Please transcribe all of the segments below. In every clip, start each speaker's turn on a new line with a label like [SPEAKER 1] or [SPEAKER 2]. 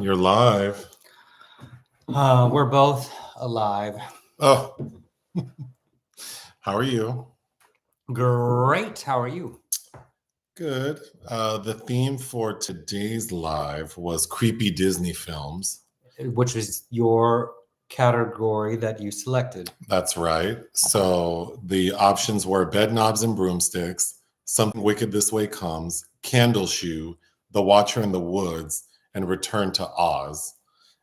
[SPEAKER 1] You're live.
[SPEAKER 2] We're both alive.
[SPEAKER 1] Oh, how are you?
[SPEAKER 2] Great. How are you?
[SPEAKER 1] Good. The theme for today's live was creepy Disney films.
[SPEAKER 2] Which was your category that you selected.
[SPEAKER 1] That's right. So the options were Bed Knobs and Broomsticks, Something Wicked This Way Comes, Candle Shoe, The Watcher in the Woods, and Return to Oz.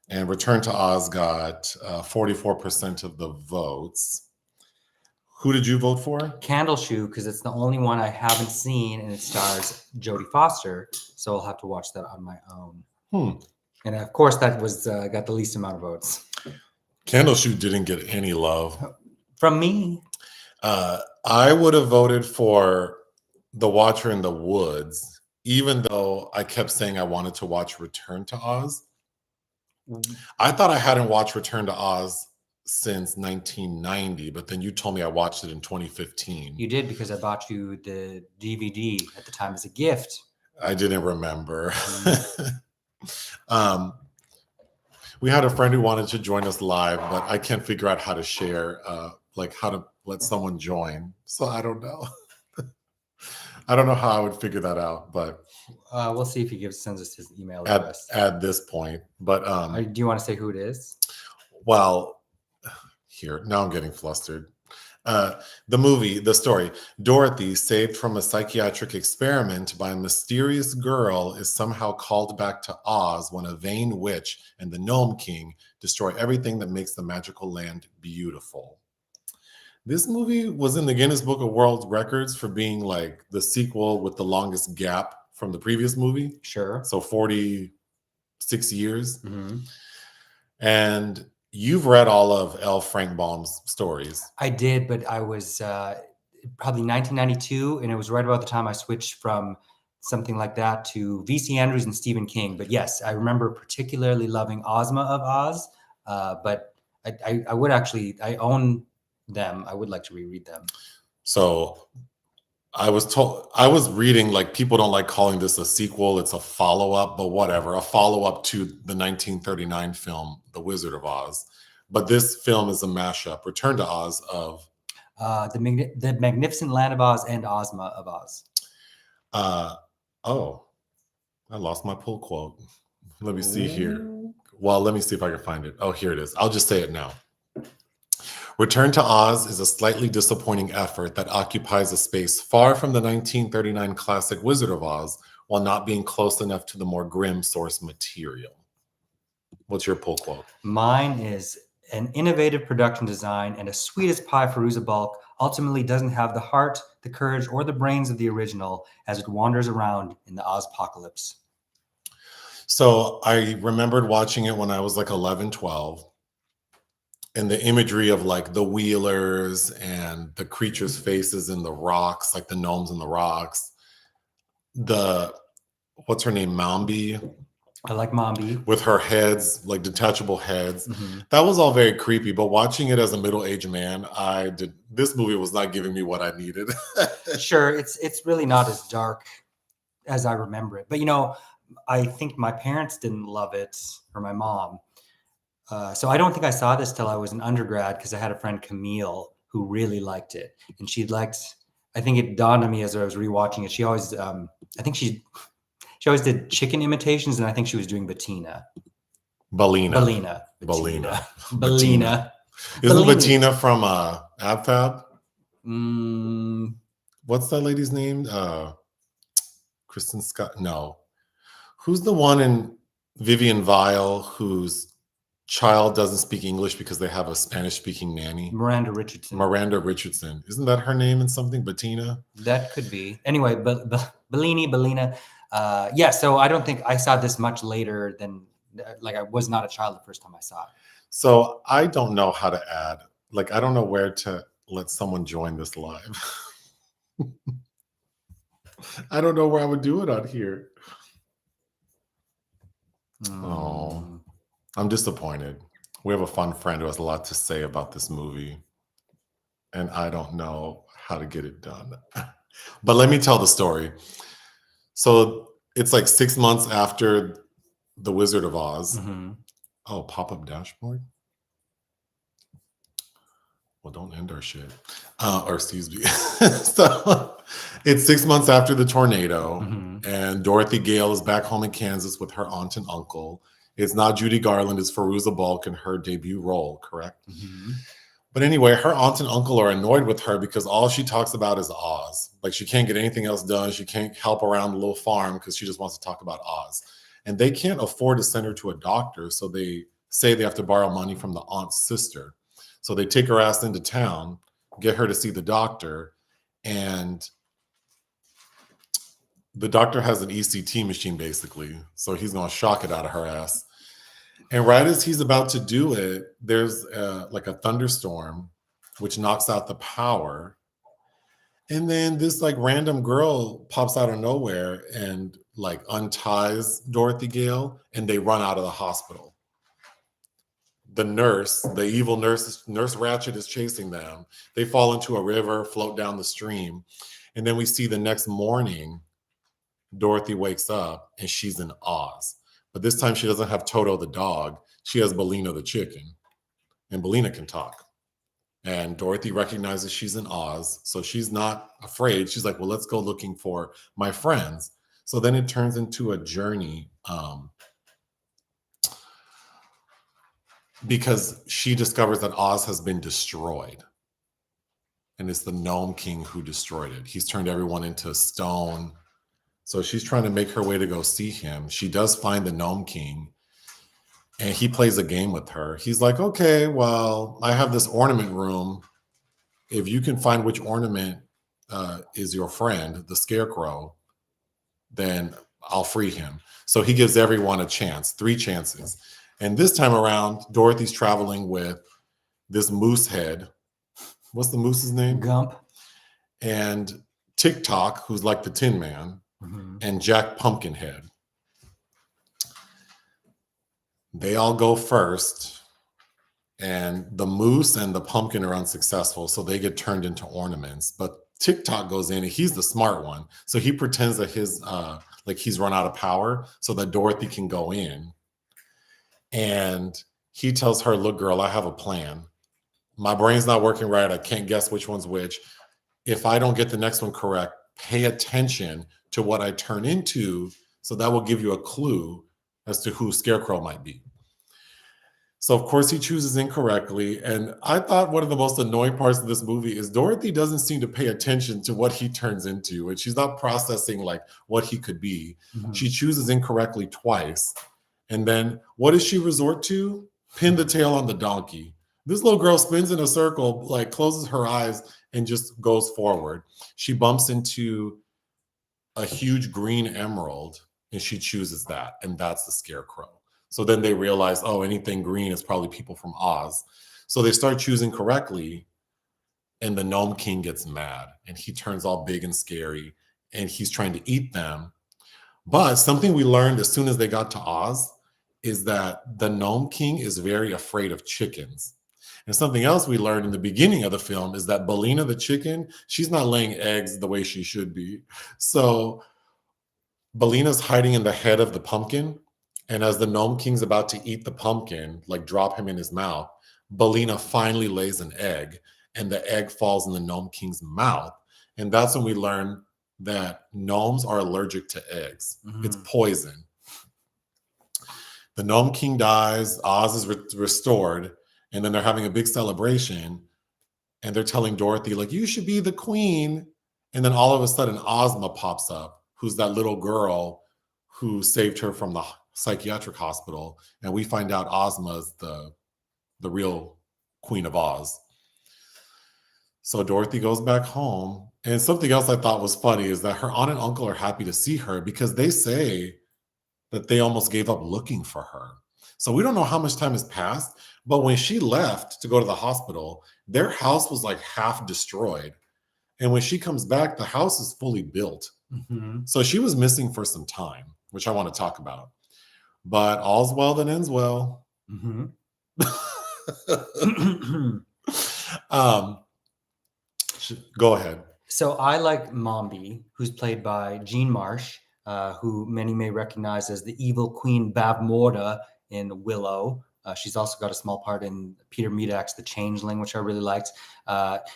[SPEAKER 1] And Return to Oz got 44% of the votes. Who did you vote for?
[SPEAKER 2] Candle Shoe, because it's the only one I haven't seen, and it stars Jodie Foster. So I'll have to watch that on my own. And of course, that was got the least amount of votes.
[SPEAKER 1] Candle Shoe didn't get any love.
[SPEAKER 2] From me.
[SPEAKER 1] I would have voted for The Watcher in the Woods, even though I kept saying I wanted to watch Return to Oz. I thought I hadn't watched Return to Oz since 1990, but then you told me I watched it in 2015.
[SPEAKER 2] You did, because I bought you the DVD at the time as a gift.
[SPEAKER 1] I didn't remember. We had a friend who wanted to join us live, but I can't figure out how to share, like how to let someone join. So I don't know. I don't know how I would figure that out, but
[SPEAKER 2] we'll see if he sends us his email address
[SPEAKER 1] at this point. But
[SPEAKER 2] do you want to say who it is?
[SPEAKER 1] Well, here now I'm getting flustered. The story. Dorothy, saved from a psychiatric experiment by a mysterious girl, is somehow called back to Oz when a vain witch and the Nome King destroy everything that makes the magical land beautiful. This movie was in the Guinness Book of World Records for being like the sequel with the longest gap from the previous movie.
[SPEAKER 2] Sure.
[SPEAKER 1] So 46 years.
[SPEAKER 2] Mm-hmm.
[SPEAKER 1] And you've read all of L. Frank Baum's stories.
[SPEAKER 2] I did, but I was probably 1992, and it was right about the time I switched from something like that to V.C. Andrews and Stephen King. But yes, I remember particularly loving Ozma of Oz, but I would actually, I own them. I would like to reread them.
[SPEAKER 1] So I was reading, like, people don't like calling this a sequel. It's a follow-up, but whatever. A follow-up to the 1939 film, The Wizard of Oz. But this film is a mashup, Return to Oz of...
[SPEAKER 2] The Magnificent Land of Oz and Ozma of Oz.
[SPEAKER 1] Oh, I lost my pull quote. Let me see here. Well, let me see if I can find it. Oh, here it is. I'll just say it now. Return to Oz is a slightly disappointing effort that occupies a space far from the 1939 classic Wizard of Oz while not being close enough to the more grim source material. What's your pull quote?
[SPEAKER 2] Mine is, an innovative production design and a sweet as pie Fairuza Balk ultimately doesn't have the heart, the courage, or the brains of the original as it wanders around in the Ozpocalypse.
[SPEAKER 1] So I remembered watching it when I was like 11, 12. And the imagery of like the Wheelers and the creatures' faces in the rocks, like the gnomes in the rocks. What's her name? Mombi.
[SPEAKER 2] I like Mombi.
[SPEAKER 1] With her heads, like detachable heads.
[SPEAKER 2] Mm-hmm.
[SPEAKER 1] That was all very creepy. But watching it as a middle-aged man, this movie was not giving me what I needed.
[SPEAKER 2] Sure, it's really not as dark as I remember it. But I think my parents didn't love it, or my mom. So I don't think I saw this till I was an undergrad, because I had a friend, Camille, who really liked it. And I think it dawned on me as I was rewatching it. She always, I think she always did chicken imitations, and I think she was doing Bettina.
[SPEAKER 1] Bellina. Isn't Bettina from AbFab? What's that lady's name? Kristen Scott? No. Who's the one in Vivian Vile who's child doesn't speak English because they have a Spanish-speaking nanny?
[SPEAKER 2] Miranda Richardson.
[SPEAKER 1] Isn't that her name in something? Bettina?
[SPEAKER 2] That could be. Anyway, Bellina. Yeah, so I don't think I saw this much later than, like, I was not a child the first time I saw it.
[SPEAKER 1] So I don't know how to add. Like, I don't know where to let someone join this live. I don't know where I would do it on here. Oh. I'm disappointed. We have a fun friend who has a lot to say about this movie, and I don't know how to get it done. But let me tell the story. So it's like 6 months after The Wizard of Oz.
[SPEAKER 2] Mm-hmm.
[SPEAKER 1] Oh, pop-up dashboard? Well, don't end our shit. Or excuse me. So it's 6 months after the tornado,
[SPEAKER 2] Mm-hmm.
[SPEAKER 1] and Dorothy Gale is back home in Kansas with her aunt and uncle. It's not Judy Garland, it's Fairuza Balk in her debut role, correct?
[SPEAKER 2] Mm-hmm.
[SPEAKER 1] But anyway, her aunt and uncle are annoyed with her because all she talks about is Oz. Like she can't get anything else done. She can't help around the little farm because she just wants to talk about Oz. And they can't afford to send her to a doctor. So they say they have to borrow money from the aunt's sister. So they take her ass into town, get her to see the doctor. And the doctor has an ECT machine basically. So he's going to shock it out of her ass. And right as he's about to do it, there's like a thunderstorm, which knocks out the power. And then this like random girl pops out of nowhere and like unties Dorothy Gale, and they run out of the hospital. The nurse, the evil nurse Ratched is chasing them. They fall into a river, float down the stream. And then we see the next morning, Dorothy wakes up and she's in Oz. But this time she doesn't have Toto the dog. She has Bellina the chicken. And Bellina can talk. And Dorothy recognizes she's in Oz. So she's not afraid. She's like, well, let's go looking for my friends. So then it turns into a journey because she discovers that Oz has been destroyed. And it's the Nome King who destroyed it. He's turned everyone into stone. So she's trying to make her way to go see him. She does find the Nome King, and he plays a game with her. He's like, okay, well, I have this ornament room. If you can find which ornament is your friend, the scarecrow, then I'll free him. So he gives everyone a chance, 3 chances. And this time around, Dorothy's traveling with this moose head. What's the moose's name?
[SPEAKER 2] Gump.
[SPEAKER 1] And TikTok, who's like the Tin Man, and Jack Pumpkinhead. They all go first, and the moose and the pumpkin are unsuccessful, so they get turned into ornaments. But TikTok goes in, and he's the smart one. So he pretends that his like he's run out of power so that Dorothy can go in. And he tells her, look, girl, I have a plan. My brain's not working right. I can't guess which one's which. If I don't get the next one correct, pay attention to what I turn into. So that will give you a clue as to who Scarecrow might be. So, of course, he chooses incorrectly. And I thought one of the most annoying parts of this movie is Dorothy doesn't seem to pay attention to what he turns into. And she's not processing like what he could be. She chooses incorrectly twice. And then what does she resort to? Pin the tail on the donkey. This little girl spins in a circle, like closes her eyes and just goes forward. She bumps into a huge green emerald and she chooses that. And that's the Scarecrow. So then they realize, oh, anything green is probably people from Oz. So they start choosing correctly. And the Nome King gets mad and he turns all big and scary and he's trying to eat them. But something we learned as soon as they got to Oz is that the Nome King is very afraid of chickens. And something else we learned in the beginning of the film is that Bellina the chicken, she's not laying eggs the way she should be. So Bellina's hiding in the head of the pumpkin. And as the Nome King's about to eat the pumpkin, like drop him in his mouth, Bellina finally lays an egg and the egg falls in the Nome King's mouth. And that's when we learn that gnomes are allergic to eggs. It's poison. The Nome King dies, Oz is restored, and then they're having a big celebration, and they're telling Dorothy, like, you should be the queen. And then all of a sudden, Ozma pops up, who's that little girl who saved her from the psychiatric hospital. And we find out Ozma's the real Queen of Oz. So Dorothy goes back home. And something else I thought was funny is that her aunt and uncle are happy to see her because they say that they almost gave up looking for her. So we don't know how much time has passed, but when she left to go to the hospital, their house was like half destroyed. And when she comes back, the house is fully built. So she was missing for some time, which I want to talk about. But all's well that ends well. Go ahead.
[SPEAKER 2] So I like Mombi, who's played by Jean Marsh. who many may recognize as the evil Queen Bavmorda in Willow. She's also got a small part in Peter Medak's The Changeling, which I really liked.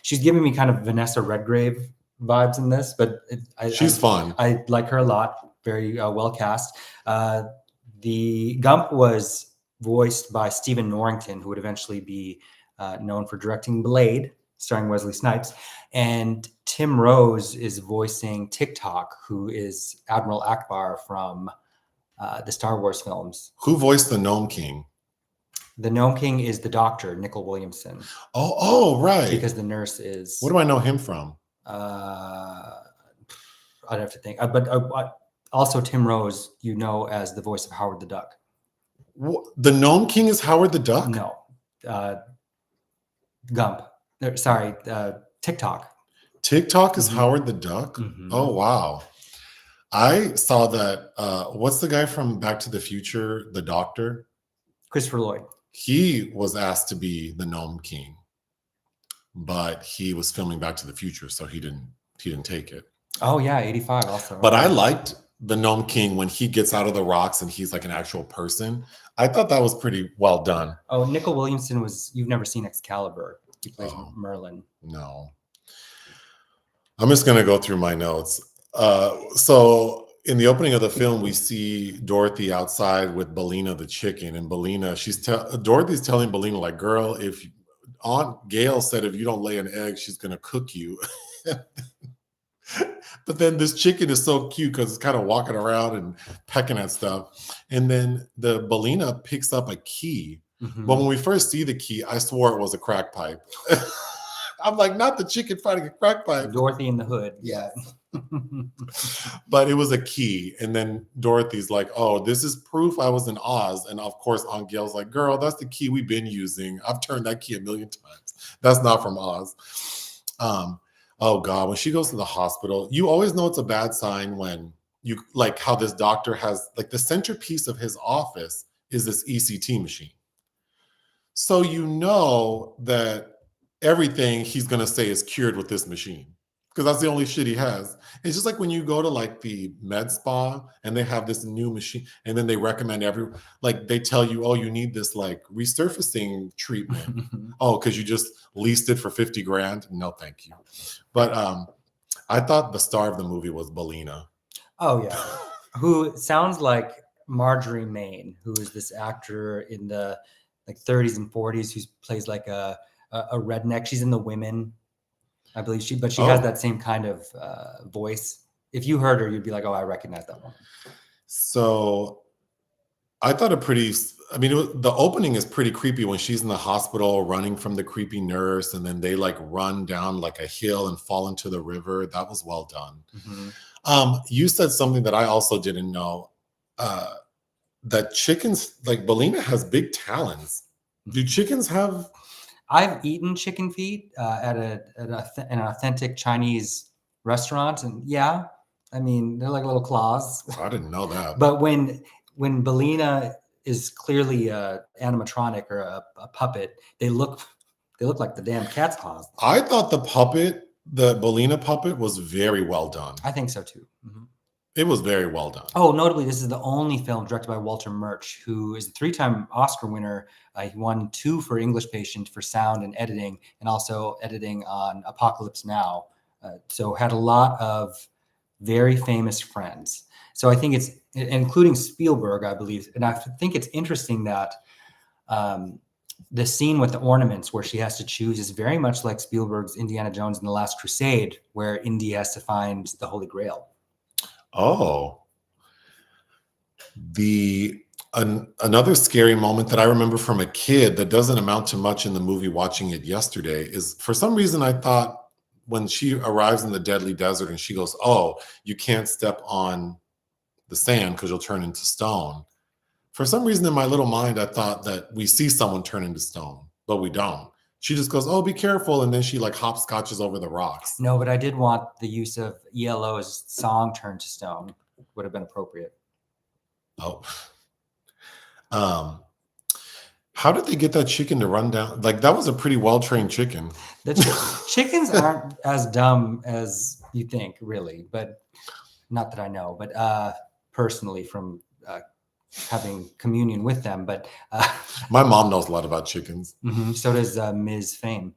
[SPEAKER 2] She's giving me kind of Vanessa Redgrave vibes in this, but
[SPEAKER 1] She's fun.
[SPEAKER 2] I like her a lot. Very well cast. The Gump was voiced by Stephen Norrington, who would eventually be known for directing Blade, starring Wesley Snipes. And Tim Rose is voicing TikTok, who is Admiral Akbar from the Star Wars films.
[SPEAKER 1] Who voiced the Nome King?
[SPEAKER 2] The Nome King is the doctor, Nicol Williamson.
[SPEAKER 1] Oh, right.
[SPEAKER 2] Because the nurse is...
[SPEAKER 1] What do I know him from?
[SPEAKER 2] I'd have to think. But also Tim Rose, you know, as the voice of Howard the Duck.
[SPEAKER 1] The Nome King is Howard the Duck?
[SPEAKER 2] No. Gump. Sorry, TikTok.
[SPEAKER 1] TikTok is Howard the Duck?
[SPEAKER 2] Mm-hmm.
[SPEAKER 1] Oh, wow. I saw that. What's the guy from Back to the Future, the doctor?
[SPEAKER 2] Christopher Lloyd.
[SPEAKER 1] He was asked to be the Nome King, but he was filming Back to the Future, so he didn't take it.
[SPEAKER 2] Oh yeah, 85 also.
[SPEAKER 1] But I liked the Nome King when he gets out of the rocks and he's like an actual person. I thought that was pretty well done.
[SPEAKER 2] Oh, Nicol Williamson you've never seen Excalibur. He plays Merlin.
[SPEAKER 1] No. I'm just gonna go through my notes. So in the opening of the film, we see Dorothy outside with Bellina the chicken, and Bellina, Dorothy's telling Bellina, like, girl, if Aunt Gale said if you don't lay an egg, she's gonna cook you. But then this chicken is so cute because it's kind of walking around and pecking at stuff. And then the Bellina picks up a key. Mm-hmm. But when we first see the key, I swore it was a crack pipe. I'm like, not the chicken fighting a crack pipe.
[SPEAKER 2] Dorothy in the hood. Yeah.
[SPEAKER 1] But it was a key. And then Dorothy's like, oh, this is proof I was in Oz. And of course, Aunt Gale's like, girl, that's the key we've been using. I've turned that key 1,000,000 times. That's not from Oz. Oh God, when she goes to the hospital, you always know it's a bad sign when you, like how this doctor has, like, the centerpiece of his office is this ECT machine. So you know that everything he's going to say is cured with this machine because that's the only shit he has. It's just like when you go to like the med spa and they have this new machine and then they recommend like they tell you, oh, you need this like resurfacing treatment. Oh, because you just leased it for 50 grand. No, thank you. But I thought the star of the movie was Bellina. Oh,
[SPEAKER 2] yeah. Who sounds like Marjorie Main, who is this actor in the like 30s and 40s who plays like a redneck. She's in The Women, I believe she has that same kind of voice. If you heard her, you'd be like, oh, I recognize that one.
[SPEAKER 1] So I thought the opening is pretty creepy when she's in the hospital running from the creepy nurse and then they like run down like a hill and fall into the river. That was well done. Mm-hmm. You said something that I also didn't know, that chickens, like Bellina has big talons. Do chickens have...
[SPEAKER 2] I've eaten chicken feet at an authentic Chinese restaurant. And yeah, I mean, they're like little claws.
[SPEAKER 1] I didn't know that.
[SPEAKER 2] But when Bellina is clearly a animatronic or a puppet, they look like the damn cat's claws.
[SPEAKER 1] I thought the Bellina puppet was very well done.
[SPEAKER 2] I think so too. Mm-hmm.
[SPEAKER 1] It was very well done.
[SPEAKER 2] Oh, notably, this is the only film directed by Walter Murch, who is a 3-time Oscar winner. He won 2 for English Patient for sound and editing, and also editing on Apocalypse Now. So had a lot of very famous friends. So I think it's, including Spielberg, I believe. And I think it's interesting that the scene with the ornaments where she has to choose is very much like Spielberg's Indiana Jones and the Last Crusade, where Indy has to find the Holy Grail.
[SPEAKER 1] Oh, another scary moment that I remember from a kid that doesn't amount to much in the movie watching it yesterday is, for some reason, I thought when she arrives in the deadly desert and she goes, oh, you can't step on the sand because you'll turn into stone. For some reason in my little mind, I thought that we see someone turn into stone, but we don't. She just goes, oh, be careful. And then she like hopscotches over the rocks.
[SPEAKER 2] No, but I did want the use of ELO's song Turn to Stone. Would have been appropriate.
[SPEAKER 1] Oh. How did they get that chicken to run down? Like, that was a pretty well-trained chicken.
[SPEAKER 2] The chickens aren't as dumb as you think, really. But Not that I know, but personally from having communion with them. But
[SPEAKER 1] My mom knows a lot about chickens.
[SPEAKER 2] So does Ms. Fame.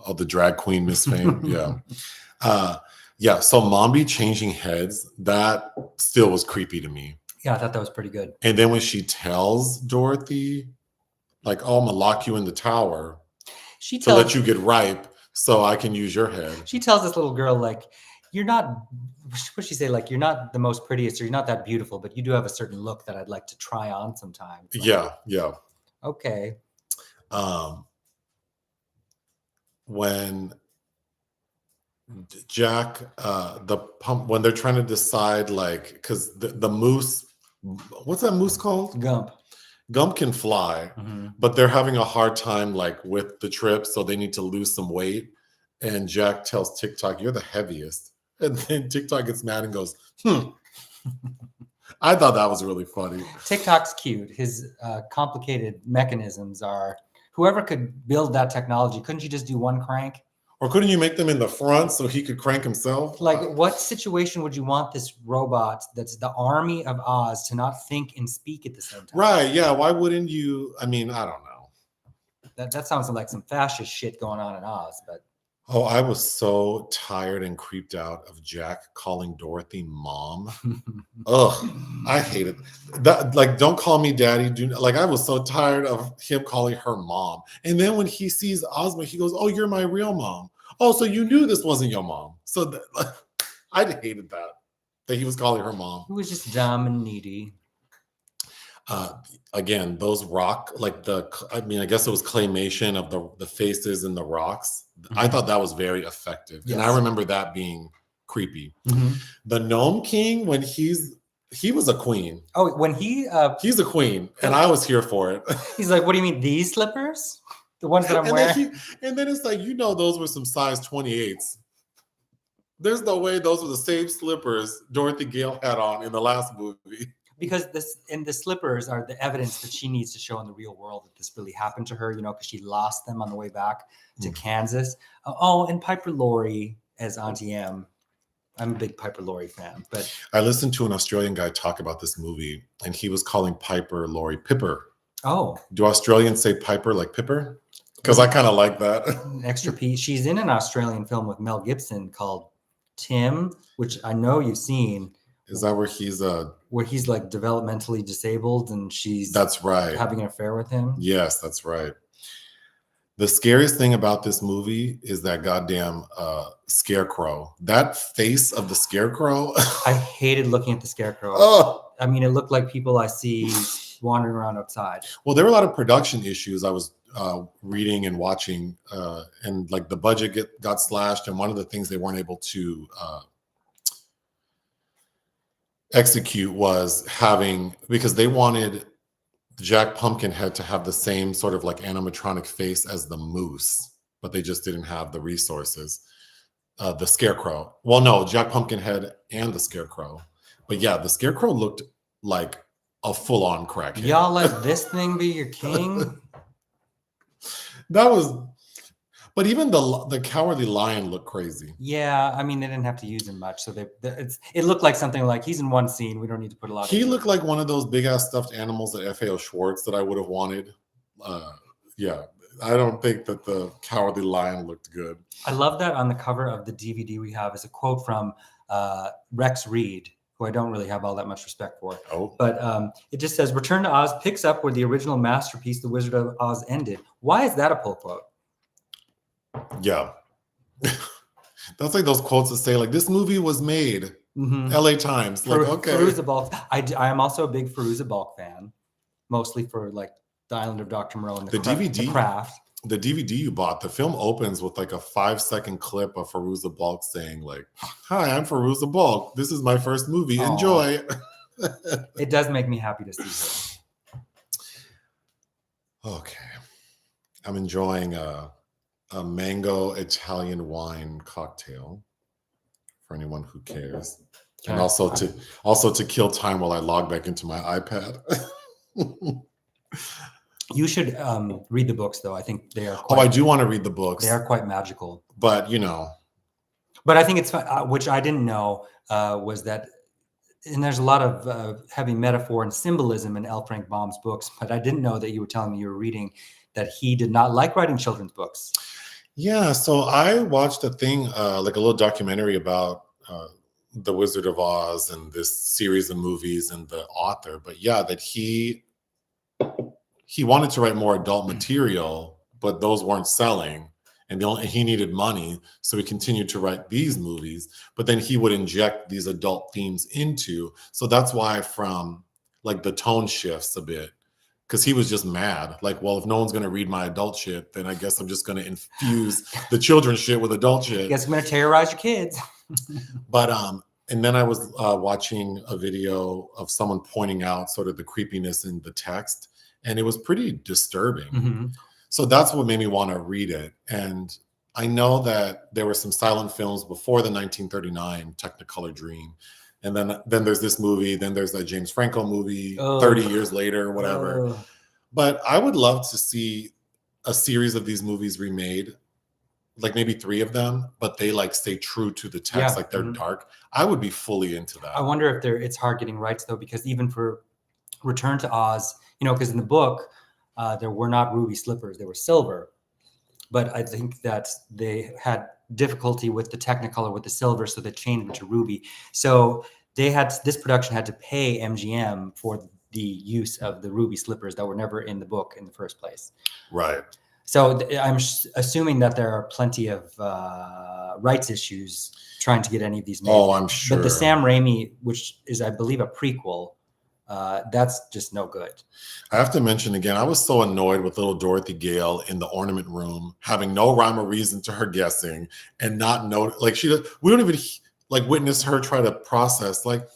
[SPEAKER 1] Oh, the drag queen Miss Fame. Yeah. Yeah. So Mombi changing heads, that still was creepy to me.
[SPEAKER 2] Yeah, I thought that was pretty good.
[SPEAKER 1] And then when she tells Dorothy, like, oh, I'm gonna lock you in the tower to let you get ripe so I can use your head.
[SPEAKER 2] She tells this little girl, like, you're not, what'd she say? Like, you're not the most prettiest or you're not that beautiful, but you do have a certain look that I'd like to try on sometime. Like,
[SPEAKER 1] Yeah.
[SPEAKER 2] Okay.
[SPEAKER 1] When Jack, when they're trying to decide, like, because the moose, what's that moose called? Gump can fly, but they're having a hard time, like, with the trip, so they need to lose some weight. And Jack tells TikTok, "You're the heaviest," and then TikTok gets mad and goes, I thought that was really funny.
[SPEAKER 2] TikTok's cute. His complicated mechanisms are. Whoever could build that technology, couldn't you just do one crank?
[SPEAKER 1] Or couldn't you make them in the front so he could crank himself?
[SPEAKER 2] Like, what situation would you want this robot that's the army of Oz to not think and speak at the same time?
[SPEAKER 1] Right, yeah. Why wouldn't you? I mean, I don't know.
[SPEAKER 2] That sounds like some fascist shit going on in Oz, but...
[SPEAKER 1] Oh, I was so tired and creeped out of Jack calling Dorothy mom. Ugh, I hate it. That, like, don't call me daddy. Like, I was so tired of him calling her mom. And then when he sees Ozma, he goes, "Oh, you're my real mom. Oh, so you knew this wasn't your mom." So I hated that he was calling her mom.
[SPEAKER 2] He was just dumb and needy.
[SPEAKER 1] Again, those rock, like I guess it was claymation of the faces and the rocks. I thought that was very effective. Yes. And I remember that being creepy. The Nome King, when he was a queen.
[SPEAKER 2] Oh, when
[SPEAKER 1] he's a queen, and I was here for it.
[SPEAKER 2] He's like, "What do you mean, these slippers? The ones that I'm wearing?"
[SPEAKER 1] And then it's like, those were some size 28s. There's no way those were the same slippers Dorothy Gale had on in the last movie.
[SPEAKER 2] Because the slippers are the evidence that she needs to show in the real world that this really happened to her, because she lost them on the way back to Kansas. And Piper Laurie as Auntie M. I'm a big Piper Laurie fan. But
[SPEAKER 1] I listened to an Australian guy talk about this movie, and he was calling Piper Laurie Pipper.
[SPEAKER 2] Oh.
[SPEAKER 1] Do Australians say Piper like Pipper? Because I kind of like that.
[SPEAKER 2] Extra P. She's in an Australian film with Mel Gibson called Tim, which I know you've seen.
[SPEAKER 1] Is that where he's
[SPEAKER 2] like developmentally disabled and
[SPEAKER 1] that's right,
[SPEAKER 2] having an affair with him?
[SPEAKER 1] Yes, that's right. The scariest thing about this movie is that goddamn scarecrow. That face of the scarecrow.
[SPEAKER 2] I hated looking at the scarecrow.
[SPEAKER 1] Oh.
[SPEAKER 2] I mean, it looked like people I see wandering around outside.
[SPEAKER 1] Well, there were a lot of production issues. I was reading and watching, and like the budget got slashed, and one of the things they weren't able to execute was because they wanted Jack Pumpkinhead to have the same sort of like animatronic face as the moose, but they just didn't have the resources. The scarecrow. Well, no, Jack Pumpkinhead and the scarecrow. But yeah, the scarecrow looked like a full-on crackhead.
[SPEAKER 2] Y'all let this thing be your king?
[SPEAKER 1] But even the cowardly lion looked crazy.
[SPEAKER 2] Yeah, I mean, they didn't have to use him much, so it looked like something like he's in one scene. We don't need to put a lot.
[SPEAKER 1] He looked like one of those big ass stuffed animals at FAO Schwartz that I would have wanted. Yeah, I don't think that the cowardly lion looked good.
[SPEAKER 2] I love that on the cover of the DVD we have is a quote from Rex Reed, who I don't really have all that much respect for.
[SPEAKER 1] Oh.
[SPEAKER 2] But it just says, "Return to Oz picks up where the original masterpiece, The Wizard of Oz, ended." Why is that a pull quote?
[SPEAKER 1] Yeah. That's like those quotes that say, like, this movie was made. LA Times. Like, okay.
[SPEAKER 2] Fairuza Balk. I am also a big Fairuza Balk fan, mostly for like The Island of Dr. Moreau and the DVD. The Craft.
[SPEAKER 1] The DVD you bought, the film opens with like a 5-second clip of Fairuza Balk saying, like, "Hi, I'm Fairuza Balk. This is my first movie. Aww. Enjoy."
[SPEAKER 2] It does make me happy to see her.
[SPEAKER 1] Okay. I'm enjoying a mango Italian wine cocktail for anyone who cares. And also to kill time while I log back into my iPad.
[SPEAKER 2] You should read the books, though. I think they are.
[SPEAKER 1] I do want to read the books.
[SPEAKER 2] They are quite magical.
[SPEAKER 1] But
[SPEAKER 2] But I think it's fun, which I didn't know. was that, and there's a lot of heavy metaphor and symbolism in L. Frank Baum's books, but I didn't know that you were telling me you were reading that he did not like writing children's books.
[SPEAKER 1] Yeah, so I watched a thing, like a little documentary about the Wizard of Oz and this series of movies and the author. But yeah, that he wanted to write more adult material, but those weren't selling, and he needed money, so he continued to write these movies. But then he would inject these adult themes into. So that's why from like the tone shifts a bit. Because he was just mad. Like, well, if no one's going to read my adult shit, then I guess I'm just going to infuse the children's shit with adult shit.
[SPEAKER 2] I guess I'm going to terrorize your kids.
[SPEAKER 1] But, and then I was watching a video of someone pointing out sort of the creepiness in the text, and it was pretty disturbing.
[SPEAKER 2] Mm-hmm.
[SPEAKER 1] So that's what made me want to read it. And I know that there were some silent films before the 1939 Technicolor Dream. And then there's this movie, then there's that James Franco movie 30 years later, whatever. But I would love to see a series of these movies remade, like maybe 3 of them, but they like stay true to the text, like they're dark. I would be fully into that.
[SPEAKER 2] I wonder if it's hard getting rights though, because even for Return to Oz, because in the book, there were not ruby slippers, they were silver. But I think that they had difficulty with the Technicolor with the silver, so they changed it to ruby. So this production had to pay MGM for the use of the ruby slippers that were never in the book in the first place.
[SPEAKER 1] Right.
[SPEAKER 2] So I'm assuming that there are plenty of rights issues trying to get any of these made.
[SPEAKER 1] Oh, I'm sure.
[SPEAKER 2] But the Sam Raimi, which is, I believe, a prequel, that's just no good.
[SPEAKER 1] I have to mention again, I was so annoyed with little Dorothy Gale in the ornament room, having no rhyme or reason to her guessing, and not know, like we don't even like witness her try to process, like,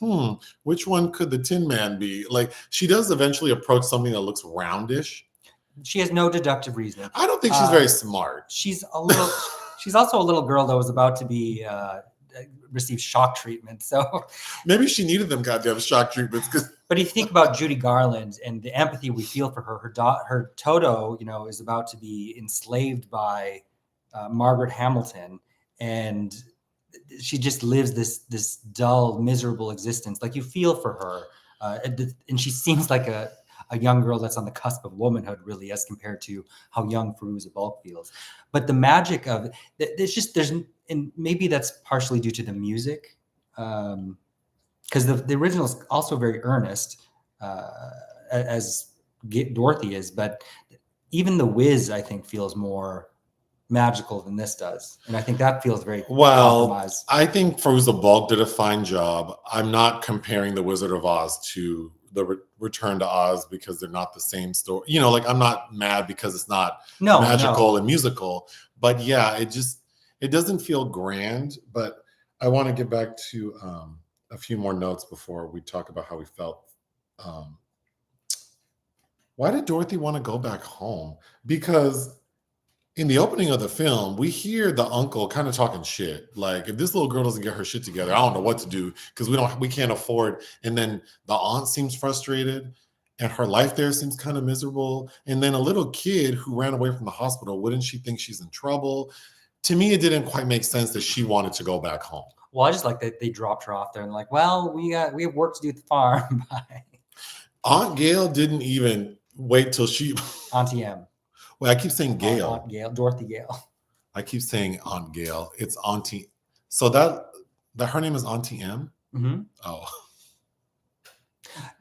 [SPEAKER 1] which one could the Tin Man be? Like, she does eventually approach something that looks roundish.
[SPEAKER 2] She has no deductive reasoning.
[SPEAKER 1] I don't think she's very smart.
[SPEAKER 2] She's also a little girl that was about to be receive shock treatment. So
[SPEAKER 1] maybe she needed them goddamn shock treatments.
[SPEAKER 2] But if you think about Judy Garland and the empathy we feel for her, her Toto, is about to be enslaved by Margaret Hamilton, and she just lives this dull, miserable existence. Like, you feel for her, and she seems like a young girl that's on the cusp of womanhood, really, as compared to how young Fairuza Balk feels. But the magic of it, and maybe that's partially due to the music, because the original is also very earnest, as Dorothy is. But even The Wiz, I think, feels more magical than this does, and I think that feels very compromised. I
[SPEAKER 1] think Fairuza Balk did a fine job. I'm not comparing The Wizard of Oz to the Return to Oz because they're not the same story. Like, I'm not mad because it's not magical and musical. But yeah, it doesn't feel grand. But I want to get back to a few more notes before we talk about how we felt. Why did Dorothy want to go back home? Because in the opening of the film, we hear the uncle kind of talking shit. Like, if this little girl doesn't get her shit together, I don't know what to do, because we can't afford. And then the aunt seems frustrated, and her life there seems kind of miserable. And then a little kid who ran away from the hospital, wouldn't she think she's in trouble? To me, it didn't quite make sense that she wanted to go back home.
[SPEAKER 2] Well, I just like that they dropped her off there and like, well, we have work to do at the farm. Bye.
[SPEAKER 1] Aunt Gale didn't even wait till she.
[SPEAKER 2] Auntie M.
[SPEAKER 1] Well, I keep saying Gale.
[SPEAKER 2] Aunt Gale, Dorothy Gale.
[SPEAKER 1] I keep saying Aunt Gale. It's Auntie. So that her name is Auntie M?
[SPEAKER 2] Mm-hmm.
[SPEAKER 1] Oh.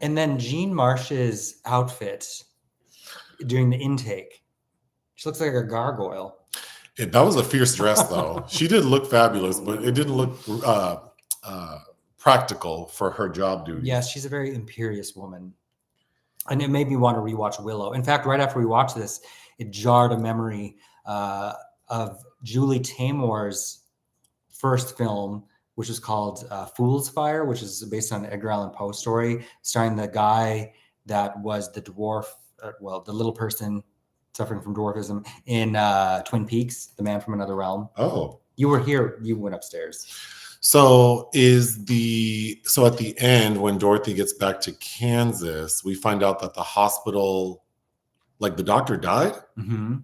[SPEAKER 2] And then Jean Marsh's outfit during the intake. She looks like a gargoyle.
[SPEAKER 1] That was a fierce dress, though. She did look fabulous, but it didn't look practical for her job duties.
[SPEAKER 2] Yes, she's a very imperious woman. And it made me want to rewatch Willow. In fact, right after we watched this, it jarred a memory of Julie Taymor's first film, which is called Fool's Fire, which is based on an Edgar Allan Poe story, starring the guy that was the dwarf, the little person suffering from dwarfism in Twin Peaks, The Man from Another Realm.
[SPEAKER 1] Oh.
[SPEAKER 2] You were here. You went upstairs.
[SPEAKER 1] So at the end, when Dorothy gets back to Kansas, we find out that the hospital, like the doctor died.
[SPEAKER 2] Mm-hmm.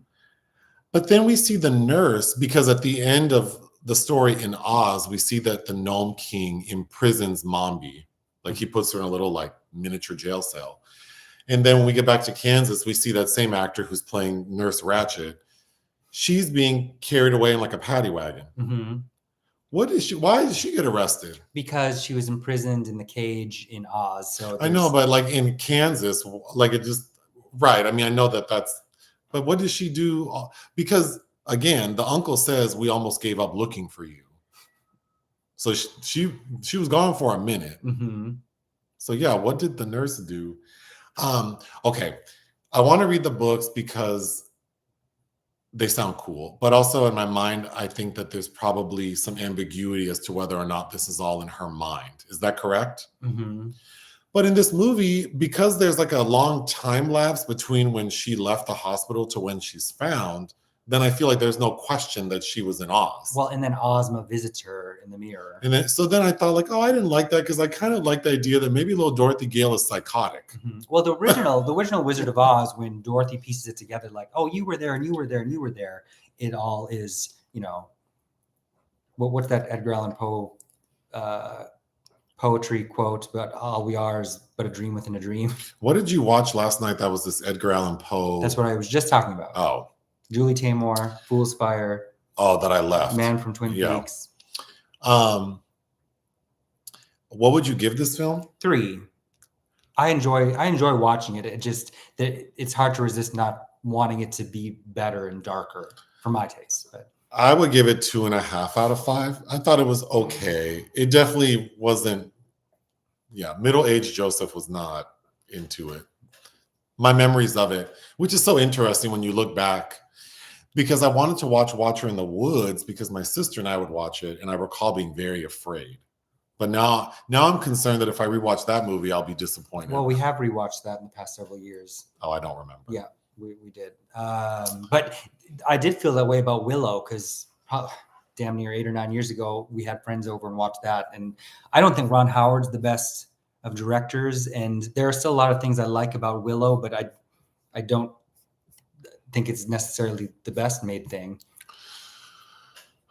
[SPEAKER 1] But then we see the nurse, because at the end of the story in Oz, we see that the Nome King imprisons Mombi. Like he puts her in a little like miniature jail cell. And then when we get back to Kansas, we see that same actor who's playing Nurse Ratched. She's being carried away in like a paddy wagon.
[SPEAKER 2] Mm-hmm.
[SPEAKER 1] Why did she get arrested?
[SPEAKER 2] Because she was imprisoned in the cage in Oz. So
[SPEAKER 1] I know, but like in Kansas, like it just, right. I mean, I know that's, but what did she do? Because again, the uncle says we almost gave up looking for you. So she was gone for a minute.
[SPEAKER 2] Mm-hmm.
[SPEAKER 1] So yeah, what did the nurse do? Okay, I want to read the books because they sound cool, but also in my mind, I think that there's probably some ambiguity as to whether or not this is all in her mind. Is that correct?
[SPEAKER 2] Mm-hmm.
[SPEAKER 1] But in this movie, because there's like a long time lapse between when she left the hospital to when she's found, then I feel like there's no question that she was in Oz.
[SPEAKER 2] Well, and then Ozma visits her in the mirror.
[SPEAKER 1] And so then I thought like, oh, I didn't like that because I kind of like the idea that maybe little Dorothy Gale is psychotic.
[SPEAKER 2] Mm-hmm. Well, the original Wizard of Oz, when Dorothy pieces it together, like, oh, you were there and you were there and you were there, it all is, what's that Edgar Allan Poe poetry quote about all we are is but a dream within a dream.
[SPEAKER 1] What did you watch last night that was this Edgar Allan Poe?
[SPEAKER 2] That's what I was just talking about.
[SPEAKER 1] Oh.
[SPEAKER 2] Julie Taymor, Fool's Fire.
[SPEAKER 1] Oh, that I left.
[SPEAKER 2] Man from Twin Peaks.
[SPEAKER 1] What would you give this film?
[SPEAKER 2] 3. I enjoy watching it. It just that it's hard to resist not wanting it to be better and darker for my taste. But
[SPEAKER 1] I would give it 2.5 out of 5. I thought it was okay. It definitely wasn't. Yeah, middle-aged Joseph was not into it. My memories of it, which is so interesting when you look back, because I wanted to watch Watcher in the Woods because my sister and I would watch it, and I recall being very afraid. But now I'm concerned that if I rewatch that movie, I'll be disappointed.
[SPEAKER 2] Well, we have rewatched that in the past several years.
[SPEAKER 1] Oh, I don't remember.
[SPEAKER 2] Yeah, we did. But I did feel that way about Willow because damn near 8 or 9 years ago, we had friends over and watched that. And I don't think Ron Howard's the best of directors. And there are still a lot of things I like about Willow, but I don't think it's necessarily the best made thing.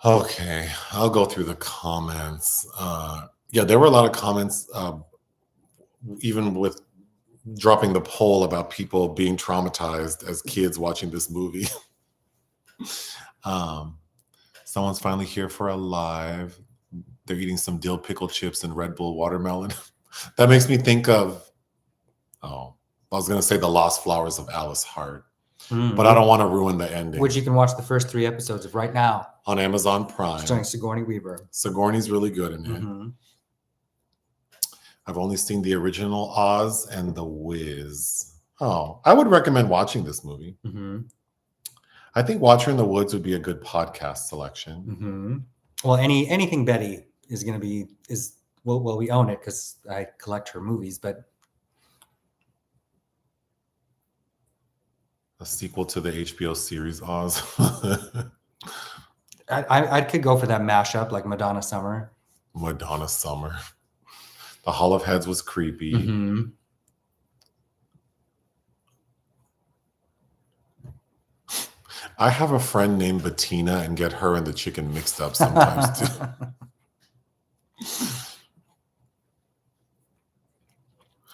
[SPEAKER 1] Okay, I'll go through the comments. Yeah, there were a lot of comments, even with dropping the poll about people being traumatized as kids watching this movie. Someone's finally here for a live. They're eating some dill pickle chips and Red Bull watermelon. That makes me think of, I was going to say The Lost Flowers of Alice Hart. But I don't want to ruin the ending.
[SPEAKER 2] Which you can watch the first 3 episodes of right now.
[SPEAKER 1] On Amazon Prime.
[SPEAKER 2] Starring Sigourney Weaver.
[SPEAKER 1] Sigourney's really good in it.
[SPEAKER 2] Mm-hmm.
[SPEAKER 1] I've only seen the original Oz and The Wiz. Oh, I would recommend watching this movie.
[SPEAKER 2] Mm-hmm.
[SPEAKER 1] I think Watcher in the Woods would be a good podcast selection.
[SPEAKER 2] Mm-hmm. Well, anything Betty is going to be, well, we own it because I collect her movies, but
[SPEAKER 1] a sequel to the HBO series Oz.
[SPEAKER 2] I could go for that mashup like Madonna Summer.
[SPEAKER 1] Madonna Summer. The Hall of Heads was creepy.
[SPEAKER 2] Mm-hmm.
[SPEAKER 1] I have a friend named Bettina and get her and the chicken mixed up sometimes too.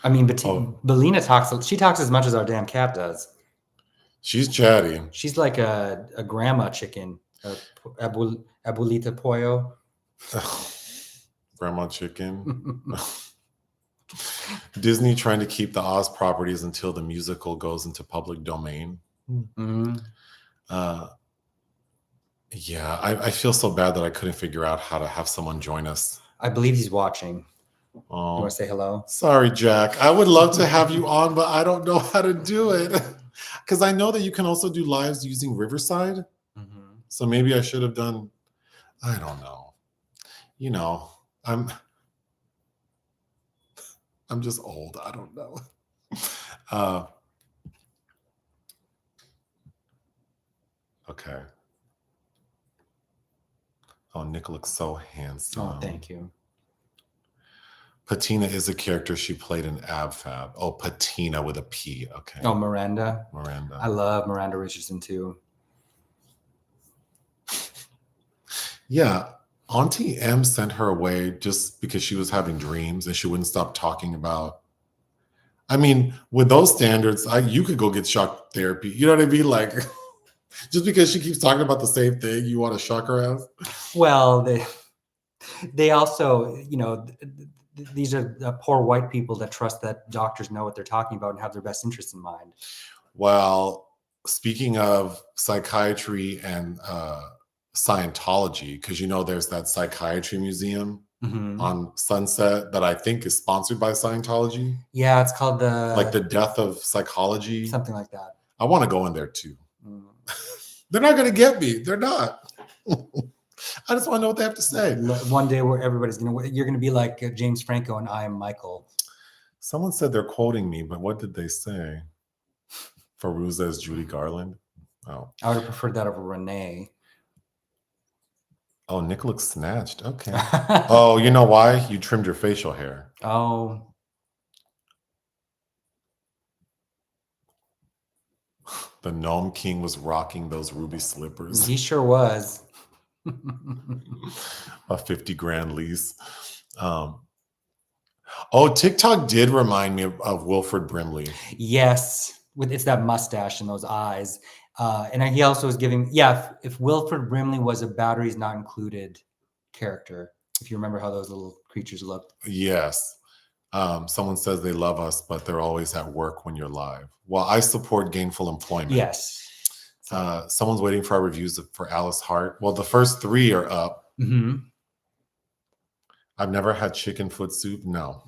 [SPEAKER 2] I mean, Belina talks. She talks as much as our damn cat does.
[SPEAKER 1] She's chatty.
[SPEAKER 2] She's like a grandma chicken, abuelita pollo.
[SPEAKER 1] Grandma chicken. Disney trying to keep the Oz properties until the musical goes into public domain.
[SPEAKER 2] Mm-hmm.
[SPEAKER 1] Yeah, I feel so bad that I couldn't figure out how to have someone join us.
[SPEAKER 2] I believe he's watching.
[SPEAKER 1] Oh,
[SPEAKER 2] You want to say hello?
[SPEAKER 1] Sorry, Jack. I would love to have you on, but I don't know how to do it. Because I know that you can also do lives using Riverside.
[SPEAKER 2] Mm-hmm.
[SPEAKER 1] So maybe I should have done, I don't know. I'm just old. I don't know. Okay. Oh, Nicol looks so handsome.
[SPEAKER 2] Oh, thank you.
[SPEAKER 1] Patina is a character she played in Ab Fab. Oh, Patina with a P. Okay.
[SPEAKER 2] Oh, Miranda.
[SPEAKER 1] Miranda.
[SPEAKER 2] I love Miranda Richardson too.
[SPEAKER 1] Yeah. Auntie M sent her away just because she was having dreams and she wouldn't stop talking about. I mean, with those standards, you could go get shock therapy. You know what I mean? Like, just because she keeps talking about the same thing, you want to shock her ass?
[SPEAKER 2] Well, they also, these are poor white people that trust that doctors know what they're talking about and have their best interests in mind.
[SPEAKER 1] Well, speaking of psychiatry and Scientology, because there's that psychiatry museum on Sunset that I think is sponsored by Scientology.
[SPEAKER 2] Yeah, it's called
[SPEAKER 1] like the death of psychology.
[SPEAKER 2] Something like that.
[SPEAKER 1] I want to go in there too. They're not going to get me. They're not. I just want to know what they have to say.
[SPEAKER 2] One day where you're going to be like James Franco and I am Michael.
[SPEAKER 1] Someone said they're quoting me, but what did they say? Fairuza is Judy Garland. Oh,
[SPEAKER 2] I would have preferred that over Renee.
[SPEAKER 1] Oh, Nick looks snatched. Okay. Oh, you know why? You trimmed your facial hair.
[SPEAKER 2] Oh.
[SPEAKER 1] The Nome King was rocking those ruby slippers.
[SPEAKER 2] He sure was.
[SPEAKER 1] A 50 grand lease. TikTok did remind me of Wilford Brimley.
[SPEAKER 2] Yes. It's that mustache and those eyes. And he also was giving, if Wilford Brimley was a batteries not included character, if you remember how those little creatures looked.
[SPEAKER 1] Yes. Someone says they love us, but they're always at work when you're live. Well, I support gainful employment.
[SPEAKER 2] Yes.
[SPEAKER 1] Someone's waiting for our reviews for Alice Hart. Well, the first 3 are up.
[SPEAKER 2] Mm-hmm.
[SPEAKER 1] I've never had chicken foot soup. No.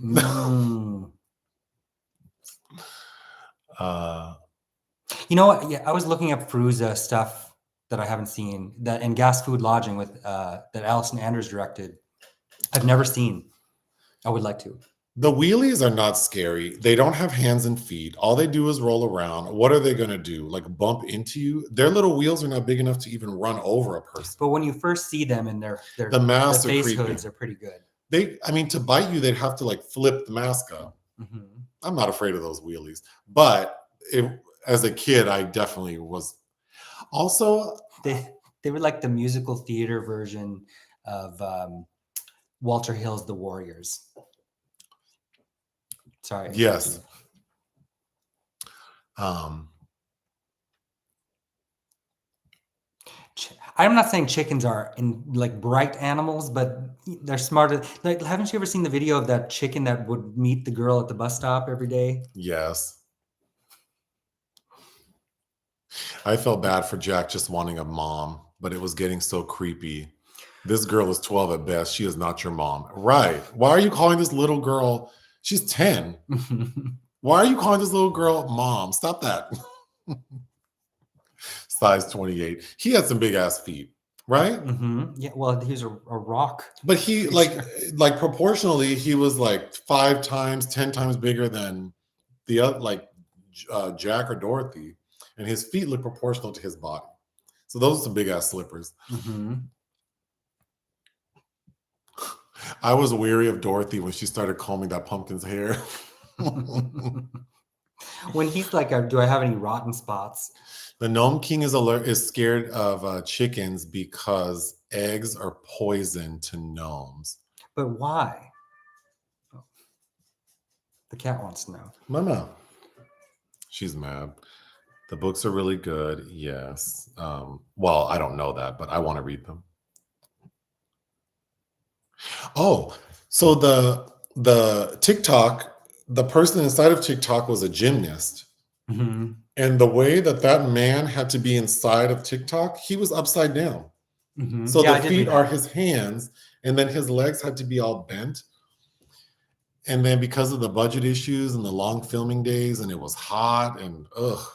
[SPEAKER 2] You know what? Yeah, I was looking up Fairuza stuff that I haven't seen. That and Gas Food Lodging with that Alison Anders directed. I've never seen. I would like to.
[SPEAKER 1] The wheelies are not scary. They don't have hands and feet. All they do is roll around. What are they going to do? Like bump into you? Their little wheels are not big enough to even run over a person.
[SPEAKER 2] But when you first see them in their
[SPEAKER 1] the masks,
[SPEAKER 2] the face hoods are pretty good.
[SPEAKER 1] To bite you, they'd have to like flip the mask up.
[SPEAKER 2] Mm-hmm.
[SPEAKER 1] I'm not afraid of those wheelies. But as a kid, I definitely was. Also,
[SPEAKER 2] they were like the musical theater version of Walter Hill's The Warriors. Sorry.
[SPEAKER 1] Yes.
[SPEAKER 2] I'm not saying chickens are like bright animals, but they're smarter. Like, haven't you ever seen the video of that chicken that would meet the girl at the bus stop every day?
[SPEAKER 1] Yes. I felt bad for Jack just wanting a mom, but it was getting so creepy. This girl is 12 at best. She is not your mom. Right. Why are you calling this little girl? She's 10. Why are you calling this little girl mom? Stop that. Size 28. He had some big ass feet, right?
[SPEAKER 2] Mm-hmm. Yeah. Well, he was a rock.
[SPEAKER 1] But he like proportionally, he was like 5 times, 10 times bigger than the other, Jack or Dorothy, and his feet look proportional to his body. So those are some big ass slippers.
[SPEAKER 2] Mm-hmm.
[SPEAKER 1] I was weary of Dorothy when she started combing that pumpkin's hair.
[SPEAKER 2] When he's like, do I have any rotten spots?
[SPEAKER 1] The Nome King is scared of chickens because eggs are poison to gnomes.
[SPEAKER 2] But why? Oh. The cat wants to know.
[SPEAKER 1] Mama. She's mad. The books are really good. Yes. Well, I don't know that, but I want to read them. Oh, so the TikTok, the person inside of TikTok was a gymnast.
[SPEAKER 2] Mm-hmm.
[SPEAKER 1] And the way that man had to be inside of TikTok, he was upside down.
[SPEAKER 2] Mm-hmm.
[SPEAKER 1] So the feet are his hands, and then his legs had to be all bent. And then because of the budget issues and the long filming days, and it was hot and ugh.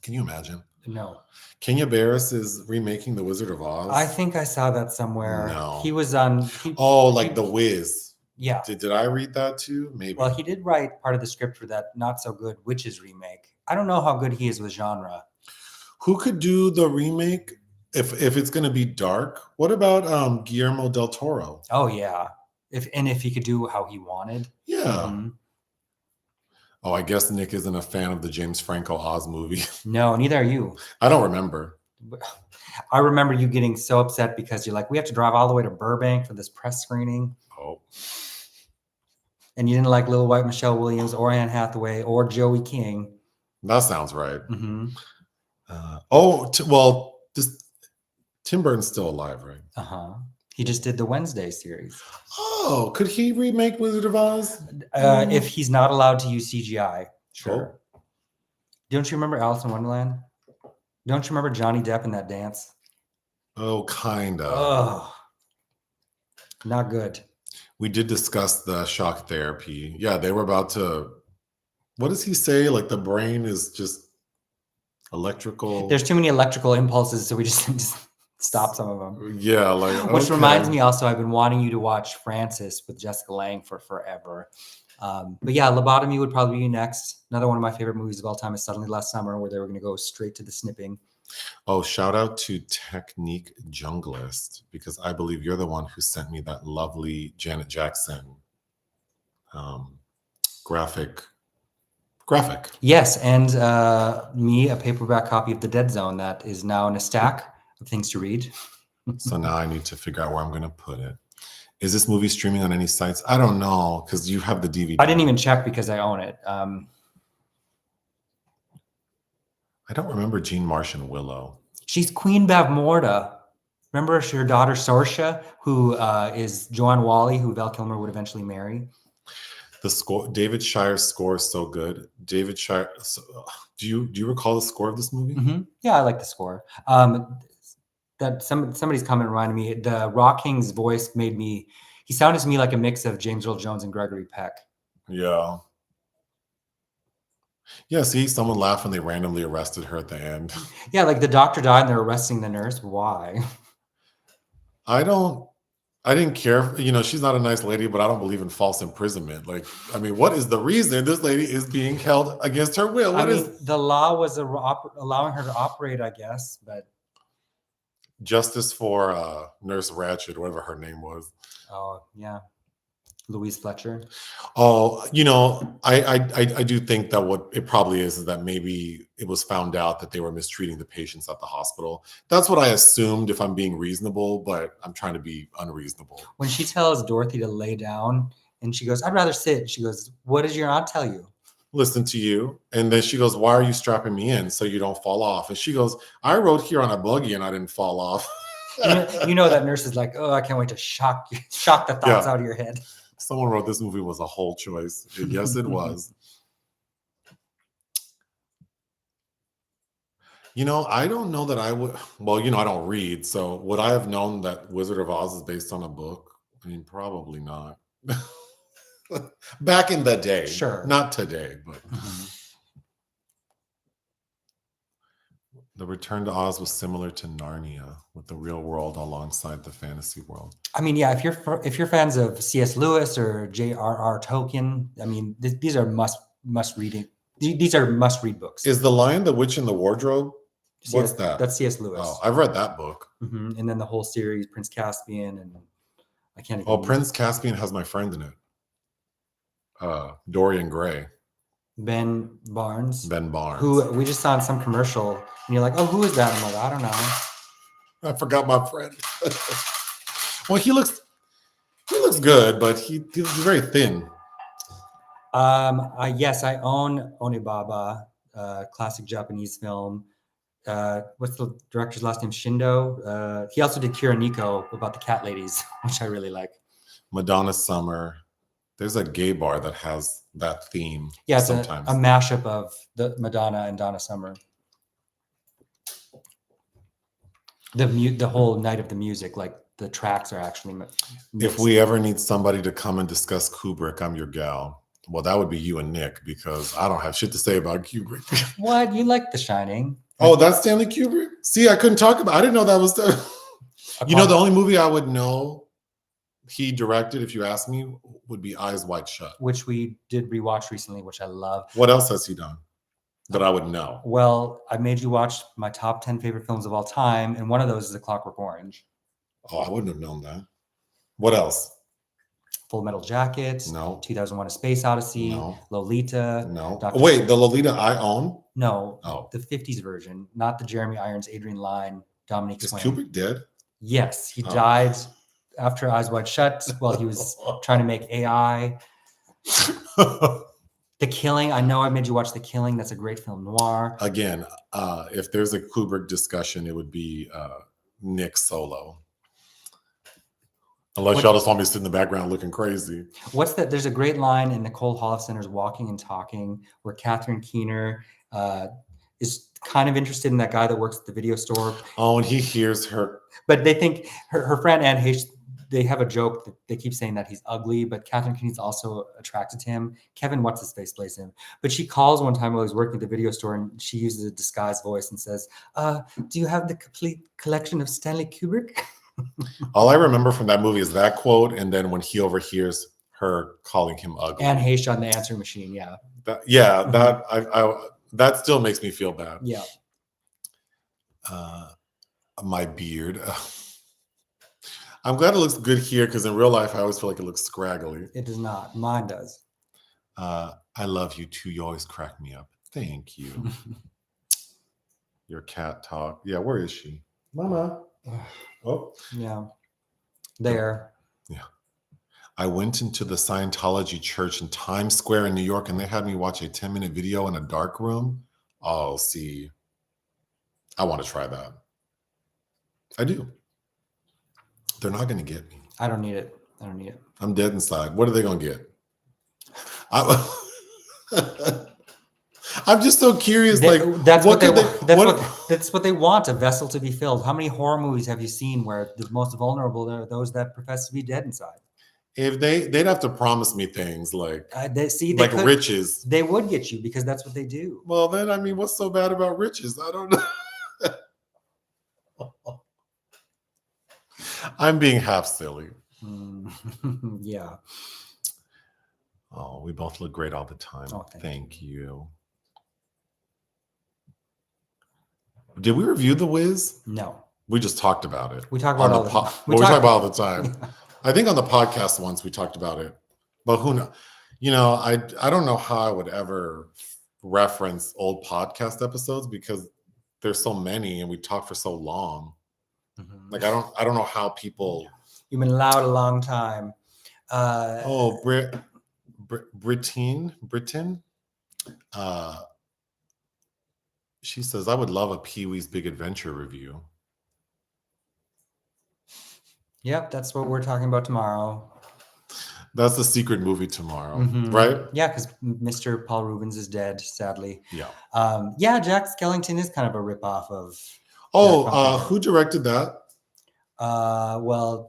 [SPEAKER 1] Can you imagine?
[SPEAKER 2] No.
[SPEAKER 1] Kenya Barris is remaking The Wizard of Oz.
[SPEAKER 2] I think I saw that somewhere.
[SPEAKER 1] No.
[SPEAKER 2] He was on.
[SPEAKER 1] The Wiz.
[SPEAKER 2] Yeah.
[SPEAKER 1] Did I read that too? Maybe.
[SPEAKER 2] Well, he did write part of the script for that not so good Witches remake. I don't know how good he is with genre.
[SPEAKER 1] Who could do the remake if it's going to be dark? What about Guillermo del Toro?
[SPEAKER 2] Oh yeah. If he could do how he wanted.
[SPEAKER 1] Yeah.
[SPEAKER 2] Mm-hmm.
[SPEAKER 1] Oh, I guess Nick isn't a fan of the James Franco Oz movie.
[SPEAKER 2] No, neither are you.
[SPEAKER 1] I don't remember.
[SPEAKER 2] I remember you getting so upset because you're like, we have to drive all the way to Burbank for this press screening.
[SPEAKER 1] Oh.
[SPEAKER 2] And you didn't like Little White Michelle Williams or Anne Hathaway or Joey King.
[SPEAKER 1] That sounds right.
[SPEAKER 2] Mm-hmm.
[SPEAKER 1] Well, Tim Burton's still alive, right?
[SPEAKER 2] Uh-huh. He just did the Wednesday series.
[SPEAKER 1] Oh, could he remake Wizard of Oz?
[SPEAKER 2] If he's not allowed to use CGI, sure.
[SPEAKER 1] Oh.
[SPEAKER 2] Don't you remember Alice in Wonderland? Don't you remember Johnny Depp in that dance?
[SPEAKER 1] Oh, kind of.
[SPEAKER 2] Oh, not good.
[SPEAKER 1] We did discuss the shock therapy. Yeah, they were about to. What does he say? Like the brain is just electrical.
[SPEAKER 2] There's too many electrical impulses, so we just stop some of them.
[SPEAKER 1] Yeah, like
[SPEAKER 2] which reminds me also, I've been wanting you to watch Francis with Jessica Lange for forever. But yeah, Lobotomy would probably be next. Another one of my favorite movies of all time is Suddenly Last Summer, where they were going to go straight to the snipping.
[SPEAKER 1] Oh, shout out to Technique Junglist, because I believe you're the one who sent me that lovely Janet Jackson graphic.
[SPEAKER 2] Yes, and me a paperback copy of The Dead Zone that is now in a stack of things to read.
[SPEAKER 1] So now I need to figure out where I'm going to put it. Is this movie streaming on any sites? I don't know, because you have the DVD.
[SPEAKER 2] I didn't even check because I own it.
[SPEAKER 1] I don't remember Jean Marsh and Willow.
[SPEAKER 2] She's Queen Bavmorda. Remember her daughter Sorsha, who is Joanne Whalley, who Val Kilmer would eventually marry. The
[SPEAKER 1] score, David Shire's score is so good. David Shire. Do you recall the score of this movie?
[SPEAKER 2] Mm-hmm. Yeah, I like the score. That somebody's comment reminded me. The Rock King's voice made me. He sounded to me like a mix of James Earl Jones and Gregory Peck.
[SPEAKER 1] Yeah. Yeah, see, someone laughed when they randomly arrested her at the end.
[SPEAKER 2] Yeah, like the doctor died and they're arresting the nurse. Why?
[SPEAKER 1] I didn't care. You know, she's not a nice lady, but I don't believe in false imprisonment. Like, I mean, what is the reason this lady is being held against her will?
[SPEAKER 2] The law was allowing her to operate, I guess, but
[SPEAKER 1] justice for Nurse Ratched, whatever her name was.
[SPEAKER 2] Oh, yeah. Louise Fletcher.
[SPEAKER 1] Oh, you know, I do think that what it probably is that maybe it was found out that they were mistreating the patients at the hospital. That's what I assumed, if I'm being reasonable, but I'm trying to be unreasonable.
[SPEAKER 2] When she tells Dorothy to lay down and she goes, "I'd rather sit." She goes, "What does your aunt tell you?"
[SPEAKER 1] Listen to you. And then she goes, "Why are you strapping me in so you don't fall off?" And she goes, "I rode here on a buggy and I didn't fall off."
[SPEAKER 2] you know that nurse is like, "Oh, I can't wait to shock the thoughts out of your head."
[SPEAKER 1] Someone wrote this movie was a whole choice. Yes, it was. You know, I don't know that I would. Well, you know, I don't read. So would I have known that Wizard of Oz is based on a book? I mean, probably not. Back in the day.
[SPEAKER 2] Sure.
[SPEAKER 1] Not today, but. Mm-hmm. The Return to Oz was similar to Narnia, with the real world alongside the fantasy world.
[SPEAKER 2] I mean, yeah, if you're fans of C.S. Lewis or J.R.R. Tolkien, I mean, these are must reading. These are must read books.
[SPEAKER 1] Is The Lion, the Witch, and the Wardrobe? What's that?
[SPEAKER 2] That's C.S. Lewis.
[SPEAKER 1] Oh, I've read that book.
[SPEAKER 2] Mm-hmm. And then the whole series, Prince Caspian, and I can't.
[SPEAKER 1] Oh, Prince Caspian has my friend in it. Dorian Gray. Ben Barnes.
[SPEAKER 2] Who we just saw in some commercial, and you're like, "Oh, who is that?" I'm like, "I don't know.
[SPEAKER 1] I forgot my friend." Well, he looks good, but he's very thin.
[SPEAKER 2] Yes, I own Onibaba, classic Japanese film. What's the director's last name? Shindo. He also did Kira Nico about the cat ladies, which I really like.
[SPEAKER 1] Madonna Summer. There's a gay bar that has that theme.
[SPEAKER 2] Yeah, it's sometimes. A mashup of the Madonna and Donna Summer. The whole night of the music, like the tracks are actually mixed.
[SPEAKER 1] If we ever need somebody to come and discuss Kubrick, I'm your gal. Well, that would be you and Nick, because I don't have shit to say about Kubrick.
[SPEAKER 2] What? You like The Shining?
[SPEAKER 1] Oh, that's Stanley Kubrick? See, I couldn't talk about. I didn't know that was. You know, the only movie I would know he directed, if you ask me, would be Eyes Wide Shut,
[SPEAKER 2] which we did rewatch recently, which I love.
[SPEAKER 1] What else has he done that I would know?
[SPEAKER 2] Well, I made you watch my top 10 favorite films of all time, and one of those is A Clockwork Orange.
[SPEAKER 1] Oh, I wouldn't have known that. What else?
[SPEAKER 2] Full Metal Jacket.
[SPEAKER 1] No.
[SPEAKER 2] 2001: A Space Odyssey.
[SPEAKER 1] No.
[SPEAKER 2] Lolita.
[SPEAKER 1] No.
[SPEAKER 2] Dr.
[SPEAKER 1] Wait, the Lolita I own?
[SPEAKER 2] No.
[SPEAKER 1] Oh.
[SPEAKER 2] The 50s version, not the Jeremy Irons, Adrian Lyne, Dominique
[SPEAKER 1] Is
[SPEAKER 2] Swain.
[SPEAKER 1] Kubrick dead?
[SPEAKER 2] Yes, he died after Eyes Wide Shut while he was trying to make AI. The Killing. I know I made you watch The Killing. That's a great film noir.
[SPEAKER 1] Again, if there's a Kubrick discussion, it would be Nick Solo. Unless y'all just want me to sit in the background looking crazy.
[SPEAKER 2] What's that? There's a great line in Nicole Holofcener's Walking and Talking where Catherine Keener is kind of interested in that guy that works at the video store.
[SPEAKER 1] Oh, and he hears her.
[SPEAKER 2] But they think her friend Anne Heche, they have a joke that they keep saying that he's ugly, but Catherine Keener's also attracted to him. Kevin What's-His-Face plays him. But she calls one time while he's working at the video store and she uses a disguised voice and says, do you have the complete collection of Stanley Kubrick?
[SPEAKER 1] All I remember from that movie is that quote, and then when he overhears her calling him ugly.
[SPEAKER 2] Anne Heche on the answering machine, yeah.
[SPEAKER 1] That still makes me feel bad.
[SPEAKER 2] Yeah.
[SPEAKER 1] My beard. I'm glad it looks good here because in real life I always feel like it looks scraggly.
[SPEAKER 2] It does not. Mine does.
[SPEAKER 1] I love you too. You always crack me up. Thank you. Your cat talk. Yeah, where is she? Mama. Oh.
[SPEAKER 2] Yeah. There.
[SPEAKER 1] Yeah. I went into the Scientology church in Times Square in New York and they had me watch a 10-minute video in a dark room. Oh, see. I want to try that. I do. They're not going to get me.
[SPEAKER 2] I don't need it.
[SPEAKER 1] I'm dead inside. What are they going to get? I'm just so curious.
[SPEAKER 2] That's what they want, a vessel to be filled. How many horror movies have you seen where the most vulnerable are those that profess to be dead inside?
[SPEAKER 1] If they'd have to promise me things like riches.
[SPEAKER 2] They would get you because that's what they do.
[SPEAKER 1] Well, then, I mean, what's so bad about riches? I don't know. I'm being half silly.
[SPEAKER 2] Yeah.
[SPEAKER 1] Oh, we both look great all the time.
[SPEAKER 2] Oh,
[SPEAKER 1] thank you. Did we review The Wiz?
[SPEAKER 2] No.
[SPEAKER 1] We just talked about it.
[SPEAKER 2] We talk about it all the time.
[SPEAKER 1] We talk about it all the time. I think on the podcast once we talked about it. But who knows? You know, I don't know how I would ever reference old podcast episodes because there's so many and we talk for so long. Mm-hmm. Like I don't know how people.
[SPEAKER 2] You've been loud a long time.
[SPEAKER 1] Britain. She says, I would love a Pee-wee's Big Adventure review.
[SPEAKER 2] Yep, that's what we're talking about tomorrow.
[SPEAKER 1] That's the secret movie tomorrow, right?
[SPEAKER 2] Yeah, because Mr. Paul Rubens is dead, sadly.
[SPEAKER 1] Yeah.
[SPEAKER 2] Jack Skellington is kind of a ripoff of.
[SPEAKER 1] Who directed that?
[SPEAKER 2] The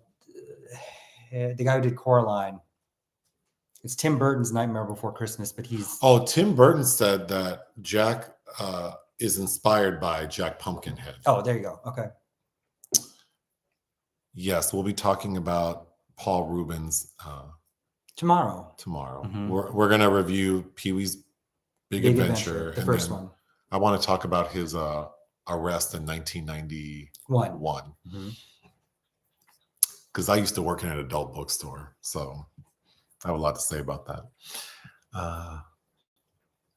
[SPEAKER 2] guy who did Coraline. It's Tim Burton's Nightmare Before Christmas, but he's.
[SPEAKER 1] Oh, Tim Burton said that Jack is inspired by Jack Pumpkinhead.
[SPEAKER 2] Oh, there you go. Okay.
[SPEAKER 1] Yes, we'll be talking about Paul Rubens
[SPEAKER 2] tomorrow.
[SPEAKER 1] Mm-hmm. We're gonna review Pee-wee's Big Adventure,
[SPEAKER 2] the first one.
[SPEAKER 1] I want to talk about his arrest in 1991. Because I used to work in an adult bookstore, so I have a lot to say about that.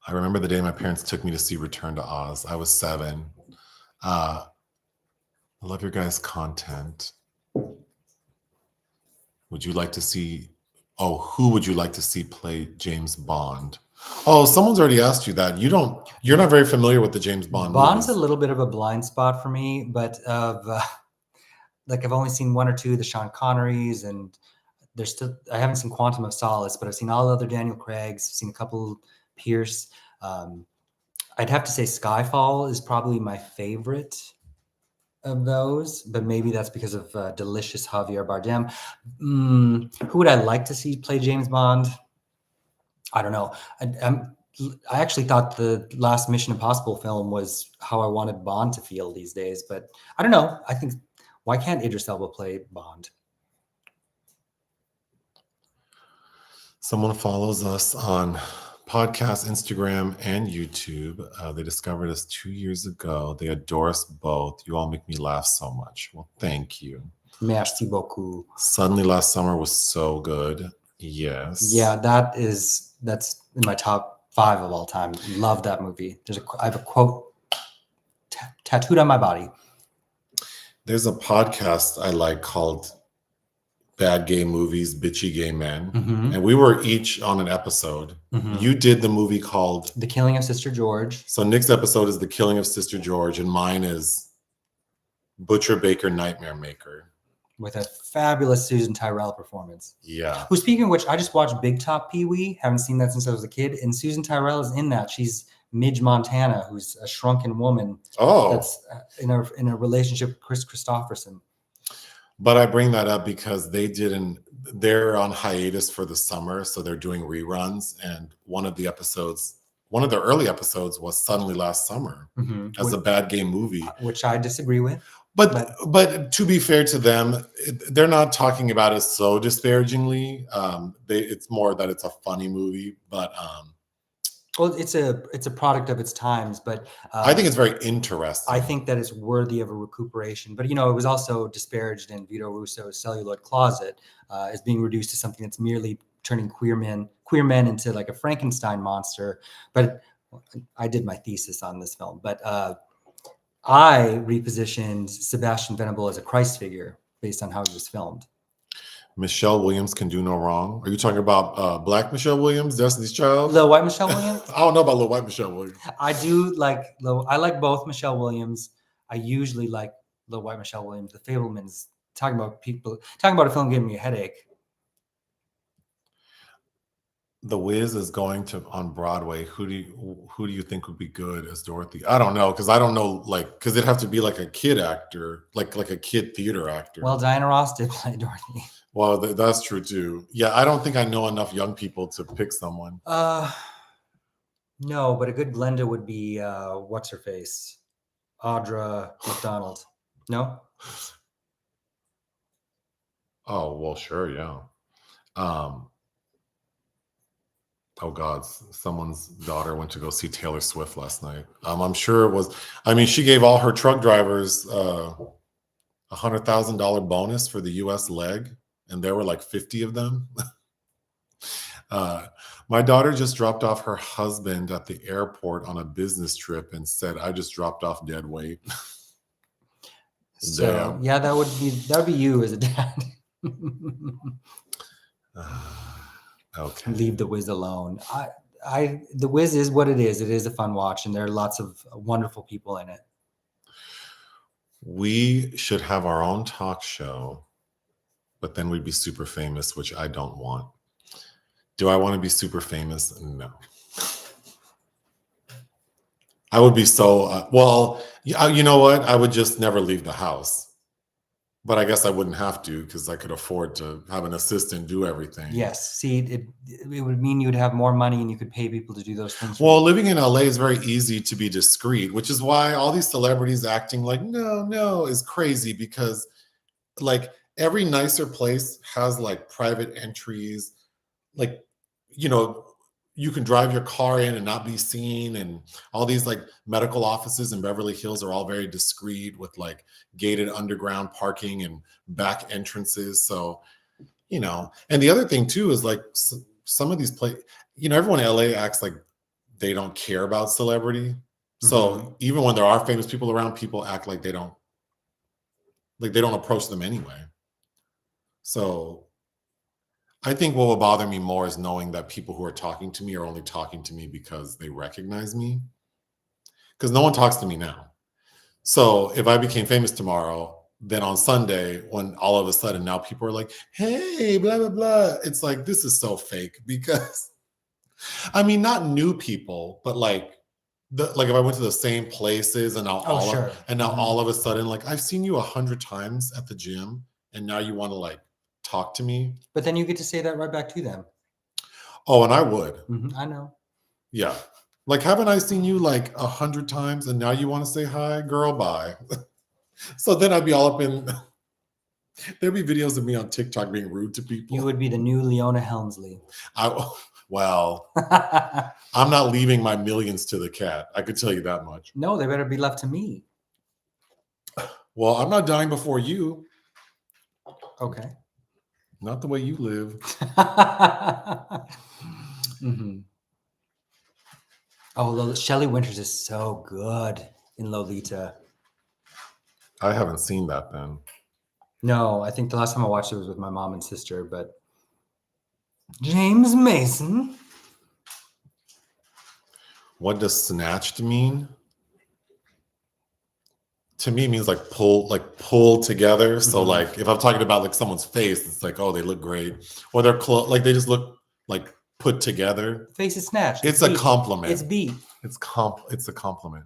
[SPEAKER 1] I remember the day my parents took me to see Return to Oz. I was 7. I love your guys' content. Would you like to see? Oh, who would you like to see play James Bond? Oh, someone's already asked you that. You're not very familiar with the James Bond.
[SPEAKER 2] Bond's
[SPEAKER 1] movies.
[SPEAKER 2] A little bit of a blind spot for me, but I've only seen 1 or 2 of the Sean Connerys, and I haven't seen Quantum of Solace, but I've seen all the other Daniel Craigs. I've seen a couple Pierce. I'd have to say Skyfall is probably my favorite of those, but maybe that's because of delicious Javier Bardem. Who would I like to see play James Bond? I don't know. I actually thought the last Mission Impossible film was how I wanted Bond to feel these days, but I don't know. I think, why can't Idris Elba play Bond?
[SPEAKER 1] Someone follows us on podcast, Instagram, and YouTube. They discovered us 2 years ago. They adore us both. You all make me laugh so much. Well, thank you.
[SPEAKER 2] Merci beaucoup.
[SPEAKER 1] Suddenly Last Summer was so good. Yes.
[SPEAKER 2] Yeah, that's in my top 5 of all time. Love that movie. I have a quote tattooed on my body.
[SPEAKER 1] There's a podcast I like called Bad Gay Movies, Bitchy Gay Men.
[SPEAKER 2] Mhm.
[SPEAKER 1] And we were each on an episode.
[SPEAKER 2] Mhm.
[SPEAKER 1] You did the movie called
[SPEAKER 2] The Killing of Sister George.
[SPEAKER 1] So Nick's episode is The Killing of Sister George, and mine is Butcher Baker Nightmare Maker.
[SPEAKER 2] With a fabulous Susan Tyrrell performance.
[SPEAKER 1] Yeah.
[SPEAKER 2] Who, speaking of which, I just watched Big Top Pee-wee. Haven't seen that since I was a kid. And Susan Tyrrell is in that. She's Midge Montana, who's a shrunken woman that's in a relationship with Chris Christopherson.
[SPEAKER 1] But I bring that up because they're on hiatus for the summer, so they're doing reruns. And one of the early episodes was Suddenly Last Summer as a Bad Gay movie.
[SPEAKER 2] Which I disagree with.
[SPEAKER 1] But to be fair to them, they're not talking about it so disparagingly. It's more that it's a funny movie, but
[SPEAKER 2] well, it's a product of its times. But
[SPEAKER 1] I think it's very interesting.
[SPEAKER 2] I think that it's worthy of a recuperation. But it was also disparaged in Vito Russo's Celluloid Closet as being reduced to something that's merely turning queer men into like a Frankenstein monster. But I did my thesis on this film, but. I repositioned Sebastian Venable as a Christ figure based on how he was filmed.
[SPEAKER 1] Michelle Williams can do no wrong. Are you talking about Black Michelle Williams, Destiny's Child?
[SPEAKER 2] Little White Michelle Williams?
[SPEAKER 1] I don't know about Little White Michelle Williams.
[SPEAKER 2] I like both Michelle Williams. I usually like Little White Michelle Williams. The Fablemans. Talking about a film giving me a headache.
[SPEAKER 1] The Wiz is going on Broadway. Who do you think would be good as Dorothy? I don't know, because I don't know, because it'd have to be like a kid actor, like a kid theater actor.
[SPEAKER 2] Well, Diana Ross did play Dorothy.
[SPEAKER 1] Well, that's true too. Yeah, I don't think I know enough young people to pick someone.
[SPEAKER 2] No, but a good Glenda would be what's her face, Audra McDonald. No.
[SPEAKER 1] Oh well, sure, yeah. Oh God, someone's daughter went to go see Taylor Swift last night. I'm sure it was, she gave all her truck drivers $100,000 bonus for the US leg, and there were like 50 of them. My daughter just dropped off her husband at the airport on a business trip and said, I just dropped off dead weight.
[SPEAKER 2] So
[SPEAKER 1] Damn.
[SPEAKER 2] yeah, that would be you as a dad.
[SPEAKER 1] Okay.
[SPEAKER 2] Leave The Wiz alone. The Wiz is what it is. It is a fun watch, and there are lots of wonderful people in it.
[SPEAKER 1] We should have our own talk show, but then we'd be super famous, which I don't want. Do I want to be super famous? No. I would be so, you know what? I would just never leave the house. But I guess I wouldn't have to, because I could afford to have an assistant do everything.
[SPEAKER 2] Yes. See, it would mean you'd have more money and you could pay people to do those things.
[SPEAKER 1] Well, living in LA is very easy to be discreet, which is why all these celebrities acting like, no, is crazy, because like every nicer place has like private entries, like, you can drive your car in and not be seen, and all these like medical offices in Beverly Hills are all very discreet with like gated underground parking and back entrances. So, and the other thing too is like some of these places, everyone in LA acts like they don't care about celebrity. So even when there are famous people around, people act like they don't approach them anyway. So I think what will bother me more is knowing that people who are talking to me are only talking to me because they recognize me. Because no one talks to me now. So if I became famous tomorrow, then on Sunday, when all of a sudden now people are like, hey, blah, blah, blah. It's like, this is so fake, because not new people, but like if I went to the same places and now all of a sudden, like, I've seen you 100 times at the gym and now you want to like talk to me.
[SPEAKER 2] But then you get to say that right back to them.
[SPEAKER 1] Oh, and I would.
[SPEAKER 2] I know.
[SPEAKER 1] Yeah. Like, haven't I seen you like 100 times and now you want to say hi? Girl, bye. So then I'd be all up in, there'd be videos of me on TikTok being rude to people.
[SPEAKER 2] You would be the new Leona Helmsley.
[SPEAKER 1] Well, I'm not leaving my millions to the cat. I could tell you that much.
[SPEAKER 2] No, they better be left to me.
[SPEAKER 1] Well, I'm not dying before you.
[SPEAKER 2] Okay.
[SPEAKER 1] Not the way you live.
[SPEAKER 2] Mm-hmm. Oh, Shelley Winters is so good in Lolita.
[SPEAKER 1] I haven't seen that then.
[SPEAKER 2] No, I think the last time I watched it was with my mom and sister, but James Mason.
[SPEAKER 1] What does snatched mean? To me, it means like pull together. So like if I'm talking about like someone's face, it's like, oh, they look great, or their clothes, like they just look like put together.
[SPEAKER 2] Face is snatched.
[SPEAKER 1] It's a compliment.
[SPEAKER 2] It's beat.
[SPEAKER 1] It's a compliment.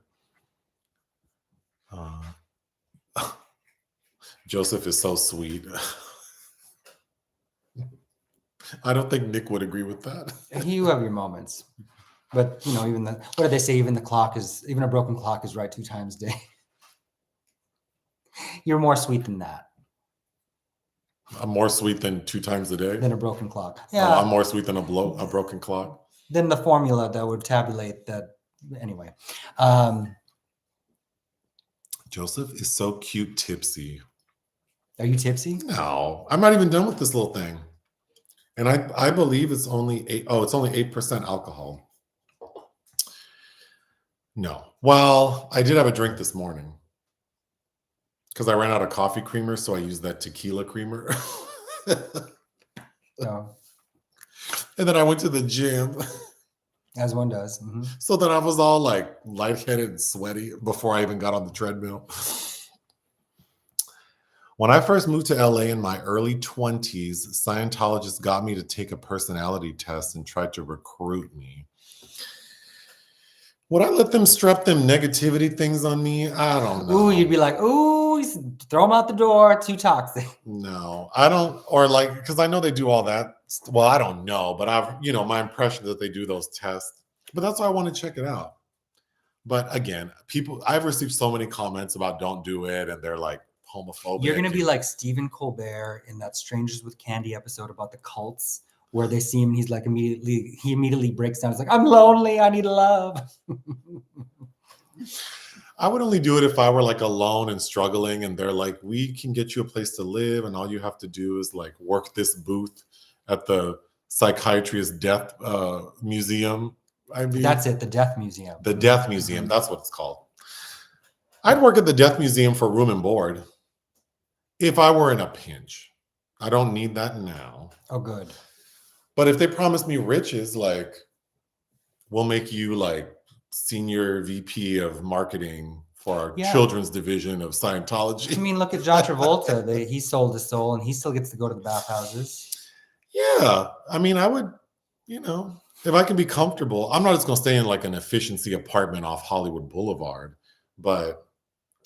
[SPEAKER 1] Joseph is so sweet. I don't think Nick would agree with that.
[SPEAKER 2] You have your moments, but you know, what do they say? Even a broken clock is right 2 times a day. You're more sweet than that.
[SPEAKER 1] I'm more sweet than 2 times a day.
[SPEAKER 2] Than a broken clock. Yeah,
[SPEAKER 1] oh, I'm more sweet than a broken clock.
[SPEAKER 2] Than the formula that would tabulate that. Anyway,
[SPEAKER 1] Joseph is so cute, tipsy.
[SPEAKER 2] Are you tipsy?
[SPEAKER 1] No, I'm not even done with this little thing. And I believe it's only 8% alcohol. No. Well, I did have a drink this morning because I ran out of coffee creamer, so I used that tequila creamer.
[SPEAKER 2] No.
[SPEAKER 1] And then I went to the gym.
[SPEAKER 2] As one does. Mm-hmm.
[SPEAKER 1] So then I was all like lightheaded and sweaty before I even got on the treadmill. When I first moved to LA in my early 20s, Scientologists got me to take a personality test and tried to recruit me. Would I let them strap them negativity things on me? I don't know.
[SPEAKER 2] Ooh, you'd be like, ooh, throw them out the door, too toxic.
[SPEAKER 1] No, I don't, or like, because I know they do all that. Well, I don't know, but my impression that they do those tests. But that's why I want to check it out. But again, I've received so many comments about don't do it, and they're like homophobic.
[SPEAKER 2] You're going to be like Stephen Colbert in that Strangers with Candy episode about the cults, where they see him and he's like he immediately breaks down. He's like, I'm lonely, I need love.
[SPEAKER 1] I would only do it if I were like alone and struggling, and they're like, we can get you a place to live, and all you have to do is like work this booth at the psychiatrist death museum. I mean,
[SPEAKER 2] that's it, the death museum.
[SPEAKER 1] The death museum, that's what it's called. I'd work at the death museum for room and board if I were in a pinch. I don't need that now.
[SPEAKER 2] Oh, good.
[SPEAKER 1] But if they promise me riches, like we'll make you like senior VP of marketing for our children's division of Scientology.
[SPEAKER 2] I mean, look at John Travolta. He sold his soul and he still gets to go to the bathhouses.
[SPEAKER 1] Yeah. I mean, I would, if I can be comfortable, I'm not just going to stay in like an efficiency apartment off Hollywood Boulevard, but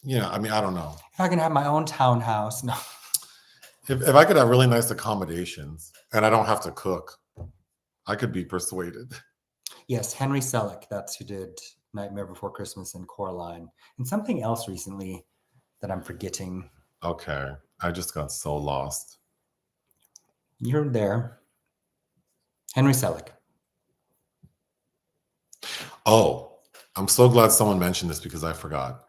[SPEAKER 1] I mean, I don't know.
[SPEAKER 2] If I can have my own townhouse. No.
[SPEAKER 1] If I could have really nice accommodations and I don't have to cook, I could be persuaded.
[SPEAKER 2] Yes, Henry Selick, that's who did Nightmare Before Christmas and Coraline. And something else recently that I'm forgetting.
[SPEAKER 1] Okay, I just got so lost.
[SPEAKER 2] You're there. Henry Selick.
[SPEAKER 1] Oh, I'm so glad someone mentioned this because I forgot.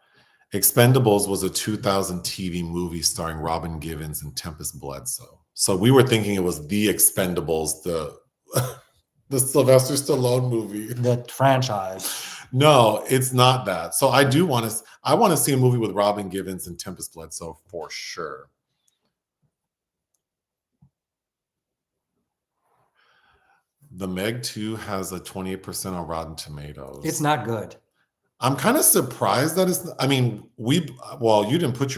[SPEAKER 1] Expendables was a 2000 TV movie starring Robin Givens and Tempest Bledsoe. So we were thinking it was The Expendables, the Sylvester Stallone movie.
[SPEAKER 2] The franchise.
[SPEAKER 1] No, it's not that. So I want to see a movie with Robin Givens and Tempest Bledsoe for sure. The Meg 2 has a 28% on Rotten Tomatoes.
[SPEAKER 2] It's not good.
[SPEAKER 1] I'm kind of surprised that it's, I mean, you didn't put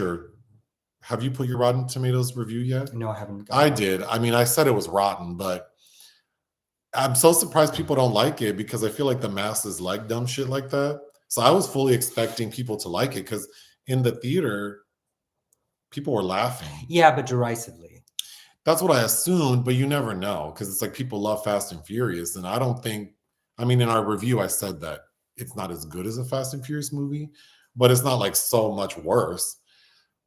[SPEAKER 1] have you put your Rotten Tomatoes review yet?
[SPEAKER 2] No, I haven't.
[SPEAKER 1] I did. I mean, I said it was rotten, but I'm so surprised people don't like it because I feel like the masses like dumb shit like that. So I was fully expecting people to like it because in the theater, people were laughing.
[SPEAKER 2] Yeah, but derisively.
[SPEAKER 1] That's what I assumed, but you never know because it's like people love Fast and Furious. And I don't think, I mean, in our review, I said that it's not as good as a Fast and Furious movie, but it's not like so much worse.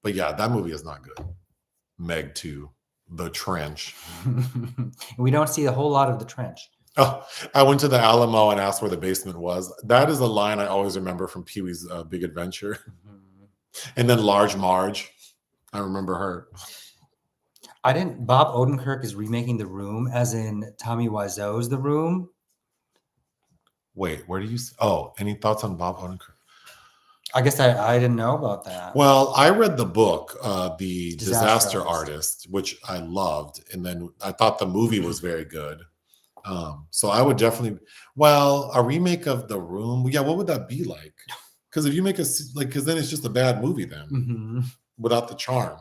[SPEAKER 1] But yeah, that movie is not good. Meg 2, The Trench.
[SPEAKER 2] We don't see a whole lot of The Trench.
[SPEAKER 1] Oh, I went to the Alamo and asked where the basement was. That is a line I always remember from Pee-wee's Big Adventure. And then Large Marge. I remember her.
[SPEAKER 2] I didn't. Bob Odenkirk is remaking The Room, as in Tommy Wiseau's The Room.
[SPEAKER 1] Wait, where do you? Oh, any thoughts on Bob Odenkirk?
[SPEAKER 2] I guess I didn't know about that.
[SPEAKER 1] Well, I read the book, The
[SPEAKER 2] Disaster
[SPEAKER 1] Disaster Artist, which I loved, and then I thought the movie was very good. So I would definitely. Well, a remake of The Room. Yeah, what would that be like? Because if you make because then it's just a bad movie then,
[SPEAKER 2] Mm-hmm.
[SPEAKER 1] without the charm.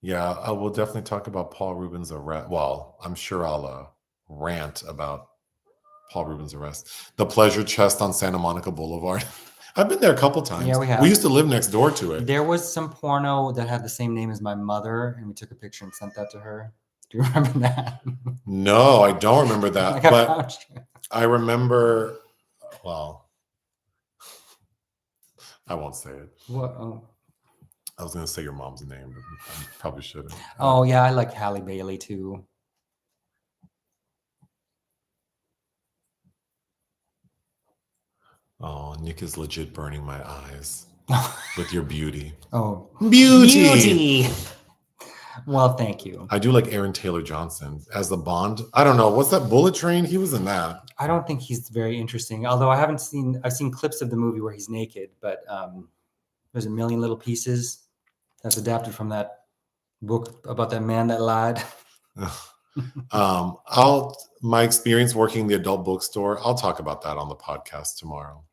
[SPEAKER 1] Yeah, I will definitely talk about Paul Rubens' arrest. Well, I'm sure I'll rant about Paul Rubens' arrest. The Pleasure Chest on Santa Monica Boulevard. I've been there a couple times.
[SPEAKER 2] Yeah, we have.
[SPEAKER 1] We used to live next door to it.
[SPEAKER 2] There was some porno that had the same name as my mother, and we took a picture and sent that to her. Do you remember that?
[SPEAKER 1] No, I don't remember that.
[SPEAKER 2] Like, I
[SPEAKER 1] but
[SPEAKER 2] found you.
[SPEAKER 1] I remember, well, I won't say it.
[SPEAKER 2] What? Oh.
[SPEAKER 1] I was going to say your mom's name, but I probably shouldn't.
[SPEAKER 2] Oh, yeah, I like Halle Bailey too.
[SPEAKER 1] Oh, Nick is legit burning my eyes with your beauty.
[SPEAKER 2] Oh,
[SPEAKER 1] Beauty.
[SPEAKER 2] Well, thank you.
[SPEAKER 1] I do like Aaron Taylor Johnson as the Bond. I don't know. What's that, Bullet Train? He was in that.
[SPEAKER 2] I don't think he's very interesting. Although I've seen clips of the movie where he's naked, but there's a million little pieces that's adapted from that book about that man that lied.
[SPEAKER 1] My experience working the adult bookstore, I'll talk about that on the podcast tomorrow.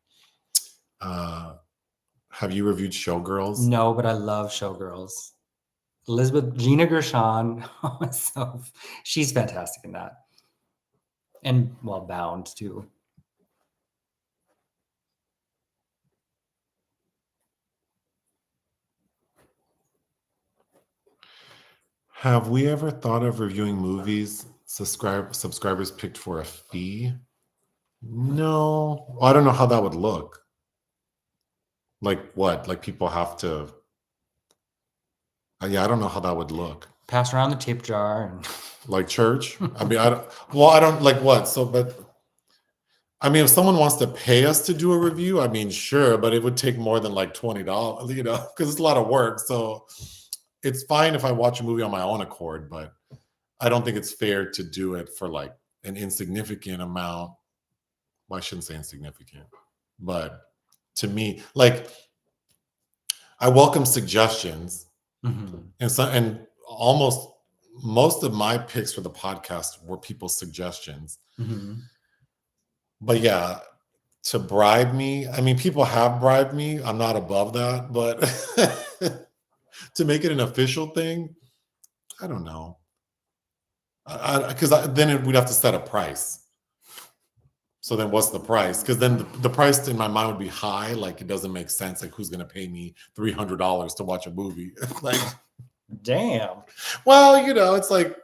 [SPEAKER 1] Have you reviewed Showgirls?
[SPEAKER 2] No, but I love Showgirls. Gina Gershon, so she's fantastic in that. And well, Bound too.
[SPEAKER 1] Have we ever thought of reviewing movies subscribers picked for a fee? No. I don't know how that would look. Like what? Like people have to. Yeah, I don't know how that would look.
[SPEAKER 2] Pass around the tip jar and
[SPEAKER 1] like church. I mean, I don't like what. So, but I mean, if someone wants to pay us to do a review, I mean, sure, but it would take more than like $20, because it's a lot of work. So it's fine if I watch a movie on my own accord, but I don't think it's fair to do it for like an insignificant amount. Well, I shouldn't say insignificant, but to me, like I welcome suggestions.
[SPEAKER 2] Mm-hmm.
[SPEAKER 1] And almost most of my picks for the podcast were people's suggestions.
[SPEAKER 2] Mm-hmm.
[SPEAKER 1] But yeah, to bribe me, I mean, people have bribed me. I'm not above that, but to make it an official thing, I don't know. Because then we'd have to set a price. So then what's the price? Because then the price in my mind would be high. Like it doesn't make sense. Like who's going to pay me $300 to watch a movie? Like,
[SPEAKER 2] damn.
[SPEAKER 1] Well, it's like,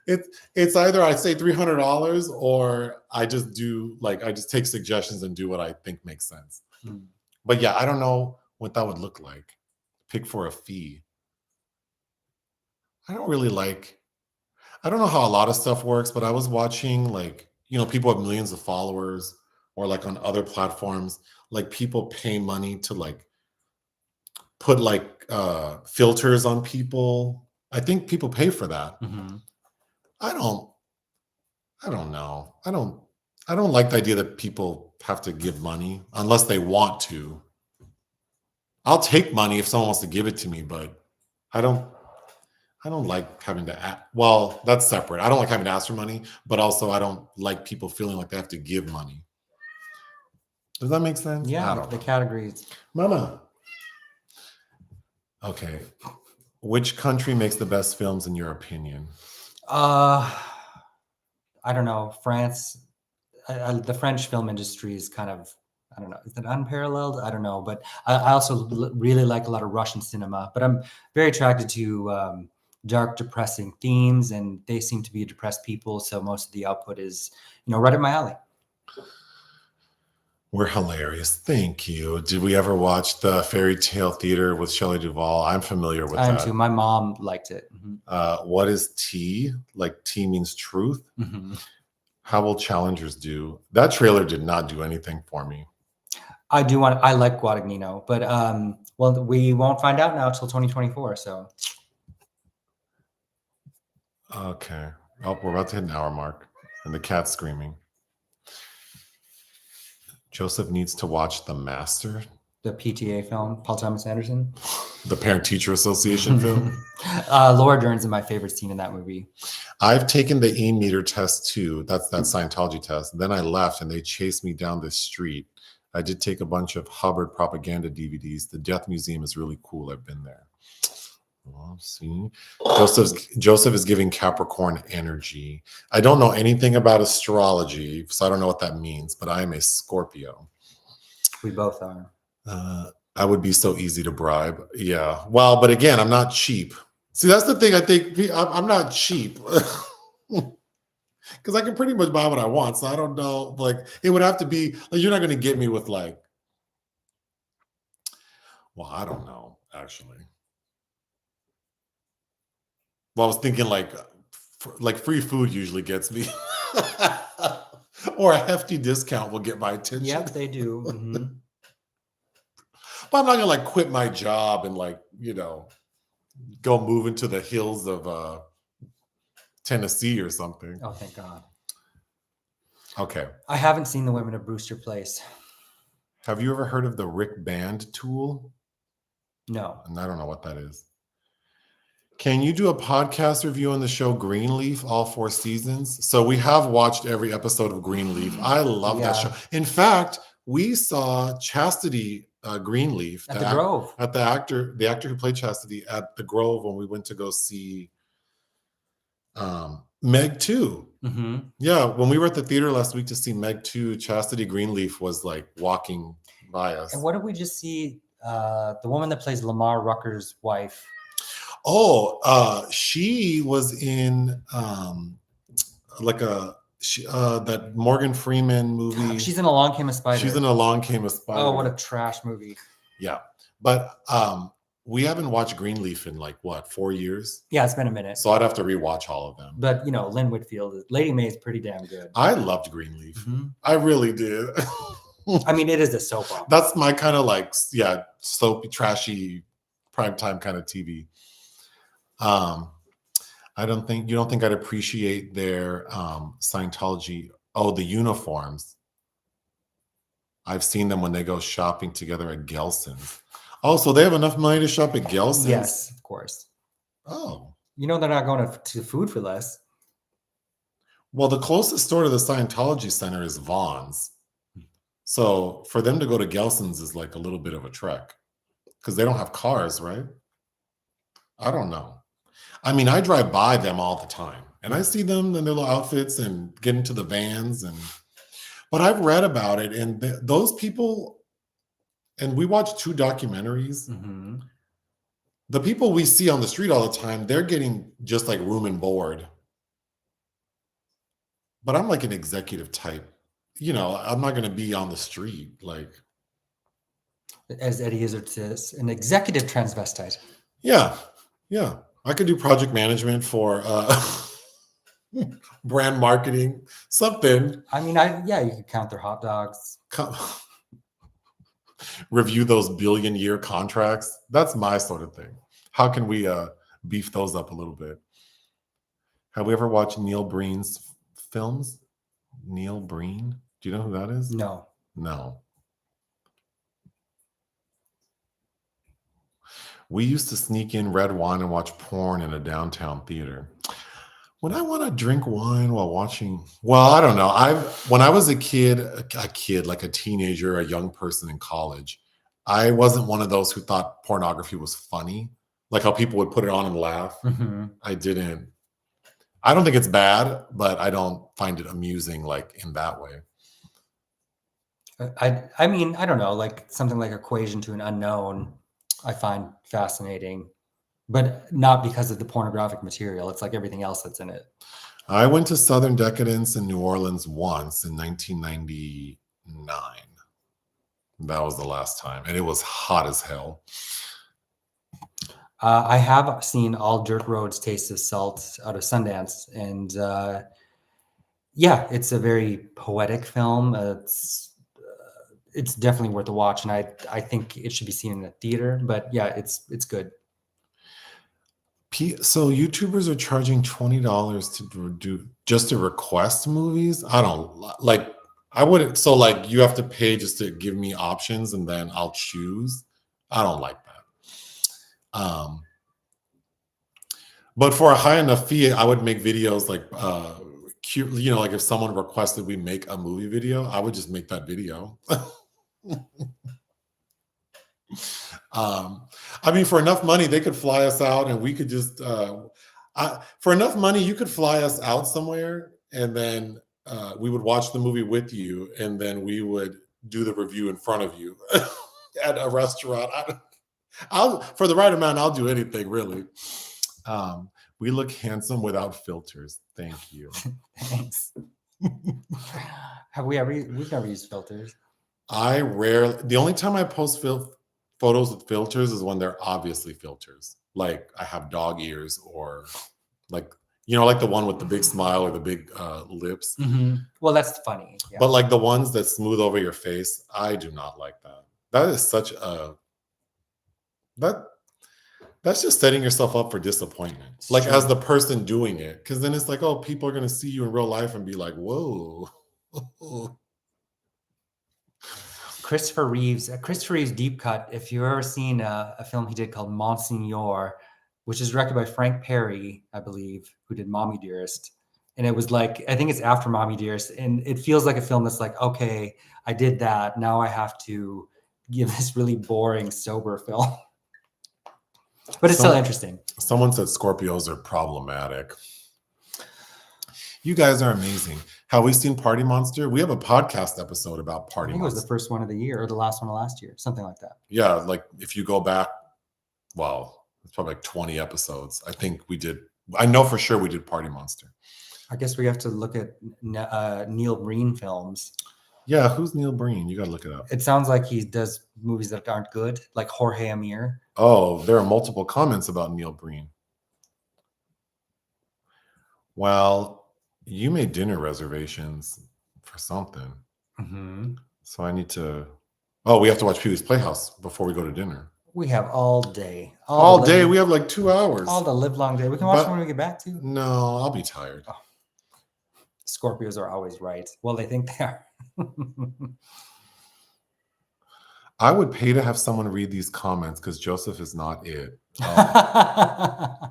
[SPEAKER 1] it's either I say $300 or I just take suggestions and do what I think makes sense.
[SPEAKER 2] Hmm.
[SPEAKER 1] But yeah, I don't know what that would look like. Pick for a fee. I don't know how a lot of stuff works, but I was watching people have millions of followers, or like on other platforms, like people pay money to like put like filters on people. I think people pay for that.
[SPEAKER 2] Mm-hmm.
[SPEAKER 1] I don't know. I don't like the idea that people have to give money unless they want to. I'll take money if someone wants to give it to me, but I don't like having to well, that's separate. I don't like having to ask for money, but also I don't like people feeling like they have to give money. Does that make sense?
[SPEAKER 2] Yeah, the categories.
[SPEAKER 1] Mama. Okay. Which country makes the best films in your opinion?
[SPEAKER 2] I don't know. France. The French film industry is kind of, I don't know, is it unparalleled? I don't know. But I also really like a lot of Russian cinema. But I'm very attracted to dark, depressing themes, and they seem to be depressed people. So most of the output is, right up my alley.
[SPEAKER 1] We're hilarious. Thank you. Did we ever watch the Fairy Tale Theater with Shelley Duvall? I'm familiar with that.
[SPEAKER 2] I am too. My mom liked it. Mm-hmm.
[SPEAKER 1] What is T? Like T means truth.
[SPEAKER 2] Mm-hmm.
[SPEAKER 1] How will Challengers do? That trailer did not do anything for me.
[SPEAKER 2] I like Guadagnino, but Well, we won't find out now till 2024. So
[SPEAKER 1] Okay. Oh, we're about to hit an hour mark, and the cat's screaming. Joseph needs to watch The Master,
[SPEAKER 2] the PTA film, Paul Thomas Anderson.
[SPEAKER 1] the Parent Teacher Association film.
[SPEAKER 2] Laura Dern's in my favorite scene in that movie.
[SPEAKER 1] I've taken the E-meter test too. That's that Scientology test. Then I left and they chased me down the street. I did take a bunch of Hubbard propaganda DVDs. The Death Museum is really cool. I've been there. Well, see, Joseph is giving Capricorn energy. I don't know anything about astrology, so I don't know what that means, but I am a Scorpio.
[SPEAKER 2] We both are.
[SPEAKER 1] I would be so easy to bribe. Yeah. Well, but again, I'm not cheap. See, that's the thing. I think I'm not cheap because I can pretty much buy what I want. So I don't know. Like, it would have to be like, you're not going to get me with like, well, I don't know, actually. Well, I was thinking like free food usually gets me, or a hefty discount will get my attention.
[SPEAKER 2] Yep, they do. Mm-hmm.
[SPEAKER 1] But I'm not gonna like quit my job and like, go move into the hills of Tennessee or something.
[SPEAKER 2] Oh, thank God.
[SPEAKER 1] Okay.
[SPEAKER 2] I haven't seen The Women of Brewster Place.
[SPEAKER 1] Have you ever heard of the Rick Band tool?
[SPEAKER 2] No.
[SPEAKER 1] And I don't know what that is. Can you do a podcast review on the show Greenleaf, all 4 seasons? So we have watched every episode of Greenleaf. I love that show. In fact, we saw Chastity Greenleaf
[SPEAKER 2] at the Grove.
[SPEAKER 1] At the actor who played Chastity at the Grove when we went to go see Meg 2.
[SPEAKER 2] Mm-hmm.
[SPEAKER 1] Yeah, when we were at the theater last week to see Meg 2, Chastity Greenleaf was like walking by us.
[SPEAKER 2] And what did we just see? The woman that plays Lamar Rucker's wife.
[SPEAKER 1] Oh, she was in that Morgan Freeman movie.
[SPEAKER 2] She's in Along Came a Spider.
[SPEAKER 1] She's in Along Came a Spider.
[SPEAKER 2] Oh, what a trash movie.
[SPEAKER 1] Yeah. But we haven't watched Greenleaf in 4 years?
[SPEAKER 2] Yeah, it's been a minute.
[SPEAKER 1] So I'd have to rewatch all of them.
[SPEAKER 2] But, Lynn Whitfield, Lady Mae is pretty damn good.
[SPEAKER 1] I loved Greenleaf.
[SPEAKER 2] Mm-hmm.
[SPEAKER 1] I really did.
[SPEAKER 2] I mean, it is a soap opera.
[SPEAKER 1] That's my kind of soapy, trashy, primetime kind of TV. You don't think I'd appreciate their Scientology? Oh, the uniforms. I've seen them when they go shopping together at Gelson's. Oh, so they have enough money to shop at Gelson's?
[SPEAKER 2] Yes, of course.
[SPEAKER 1] Oh.
[SPEAKER 2] They're not going to food for less.
[SPEAKER 1] Well, the closest store to the Scientology Center is Vaughn's. So for them to go to Gelson's is like a little bit of a trek because they don't have cars, right? I don't know. I mean, I drive by them all the time and I see them in their little outfits and get into the vans but I've read about it and those people, and we watched 2 documentaries.
[SPEAKER 2] Mm-hmm.
[SPEAKER 1] The people we see on the street all the time, they're getting just like room and board. But I'm like an executive type. I'm not going to be on the street
[SPEAKER 2] as Eddie Izzard says, an executive transvestite.
[SPEAKER 1] Yeah. I could do project management for brand marketing, something.
[SPEAKER 2] I mean, you could count their hot dogs.
[SPEAKER 1] Review those billion-year contracts. That's my sort of thing. How can we beef those up a little bit? Have we ever watched Neil Breen's films? Neil Breen? Do you know who that is?
[SPEAKER 2] No.
[SPEAKER 1] We used to sneak in red wine and watch porn in a downtown theater. When I want to drink wine while watching, well, I don't know. When I was a kid, like a teenager, a young person in college, I wasn't one of those who thought pornography was funny, like how people would put it on and laugh.
[SPEAKER 2] Mm-hmm.
[SPEAKER 1] I didn't. I don't think it's bad, but I don't find it amusing like in that way.
[SPEAKER 2] I mean, I don't know, like something like Equation to an Unknown, I find fascinating, but not because of the pornographic material. It's like everything else that's in it.
[SPEAKER 1] I went to Southern Decadence in New Orleans once in 1999. That was the last time, and it was hot as hell.
[SPEAKER 2] I have seen All Dirt Roads Taste of Salt out of Sundance, and it's a very poetic film. it's definitely worth a watch, and I think it should be seen in a theater. But yeah, it's good.
[SPEAKER 1] So YouTubers are charging $20 to do just to request movies. I don't like. I wouldn't. So like you have to pay just to give me options, and then I'll choose. I don't like that. But for a high enough fee, I would make videos like cute. You know, like if someone requested we make a movie video, I would just make that video. I mean, for enough money, they could fly us out, and we could just. For enough money, you could fly us out somewhere, and then we would watch the movie with you, and then we would do the review in front of you at a restaurant. I'll for the right amount, I'll do anything really. We look handsome without filters. Thank you.
[SPEAKER 2] Thanks. Have we ever? We've never used filters.
[SPEAKER 1] I rarely. The only time I post photos with filters is when they're obviously filters. Like I have dog ears, or like like the one with the big smile or the big lips.
[SPEAKER 2] Mm-hmm. Well, that's funny. Yeah.
[SPEAKER 1] But like the ones that smooth over your face, I do not like that. That is such a that's just setting yourself up for disappointment. Like as the person doing it, because then it's like, oh, people are gonna see you in real life and be like, whoa.
[SPEAKER 2] Christopher Reeves Deep Cut. If you've ever seen a film he did called Monsignor, which is directed by Frank Perry, I believe, who did Mommy Dearest. And it was like, I think it's after Mommy Dearest. And it feels like a film that's like, okay, I did that. Now I have to give this really boring, sober film. But it's still interesting.
[SPEAKER 1] Someone said Scorpios are problematic. You guys are amazing. Have we seen Party Monster? We have a podcast episode about Party Monster. I think
[SPEAKER 2] it was the first one of the year or the last one of last year, something like that.
[SPEAKER 1] Yeah, like if you go back, well, it's probably like 20 episodes. I think we did. I know for sure we did Party Monster.
[SPEAKER 2] I guess we have to look at Neil Breen films.
[SPEAKER 1] Yeah, who's Neil Breen? You got to look it up.
[SPEAKER 2] It sounds like he does movies that aren't good, like Jorge Amir.
[SPEAKER 1] Oh, there are multiple comments about Neil Breen. Well, you made dinner reservations for something.
[SPEAKER 2] Mm-hmm.
[SPEAKER 1] So I need to... Oh, we have to watch Pee-wee's Playhouse before we go to dinner.
[SPEAKER 2] We have all day.
[SPEAKER 1] All day? We have like 2 hours.
[SPEAKER 2] All the live long day. We can watch it when we get back too.
[SPEAKER 1] No, I'll be tired.
[SPEAKER 2] Oh. Scorpios are always right. Well, they think they are.
[SPEAKER 1] I would pay to have someone read these comments because Joseph is not it. Wow.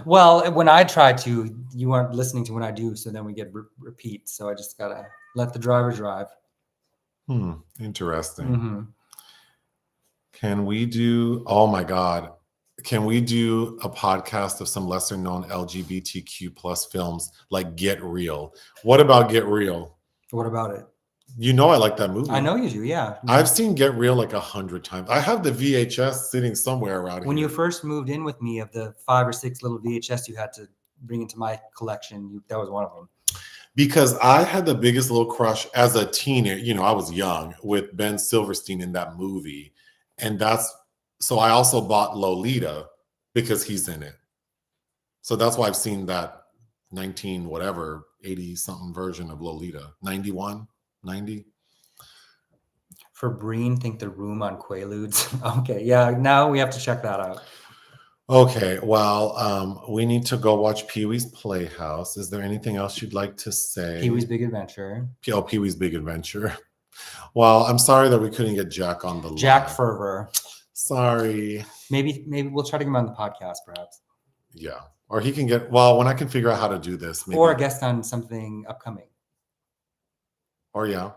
[SPEAKER 2] Well, when I try to, you aren't listening to when I do, so then we get repeat. So I just gotta let the driver drive.
[SPEAKER 1] Interesting.
[SPEAKER 2] Mm-hmm.
[SPEAKER 1] Can we do? Oh my God! Can we do a podcast of some lesser known LGBTQ plus films like Get Real? What about Get Real?
[SPEAKER 2] What about it?
[SPEAKER 1] You know I like that movie.
[SPEAKER 2] I know you do, yeah.
[SPEAKER 1] I've seen Get Real like 100 times. I have the VHS sitting somewhere around here.
[SPEAKER 2] When you first moved in with me, of the 5 or 6 little VHS you had to bring into my collection, that was one of them.
[SPEAKER 1] Because I had the biggest little crush as a teenager. I was young with Ben Silverstein in that movie. And so I also bought Lolita because he's in it. So that's why I've seen that 80 something version of Lolita. 91, 90.
[SPEAKER 2] For Breen, think The Room on Quaaludes. Okay, yeah, now we have to check that out.
[SPEAKER 1] Okay, well, we need to go watch Pee-wee's Playhouse. Is there anything else you'd like to say?
[SPEAKER 2] Pee-wee's Big Adventure.
[SPEAKER 1] Pee-wee's Big Adventure. Well, I'm sorry that we couldn't get Jack on the line.
[SPEAKER 2] Jack Ferver.
[SPEAKER 1] Sorry.
[SPEAKER 2] Maybe we'll try to get him on the podcast, perhaps.
[SPEAKER 1] Yeah, or he can get, well, when I can figure out how to do this. Maybe.
[SPEAKER 2] Or a guest on something upcoming.
[SPEAKER 1] Or yeah,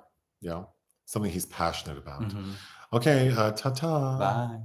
[SPEAKER 1] something he's passionate about.
[SPEAKER 2] Mm-hmm.
[SPEAKER 1] Okay, ta-ta.
[SPEAKER 2] Bye.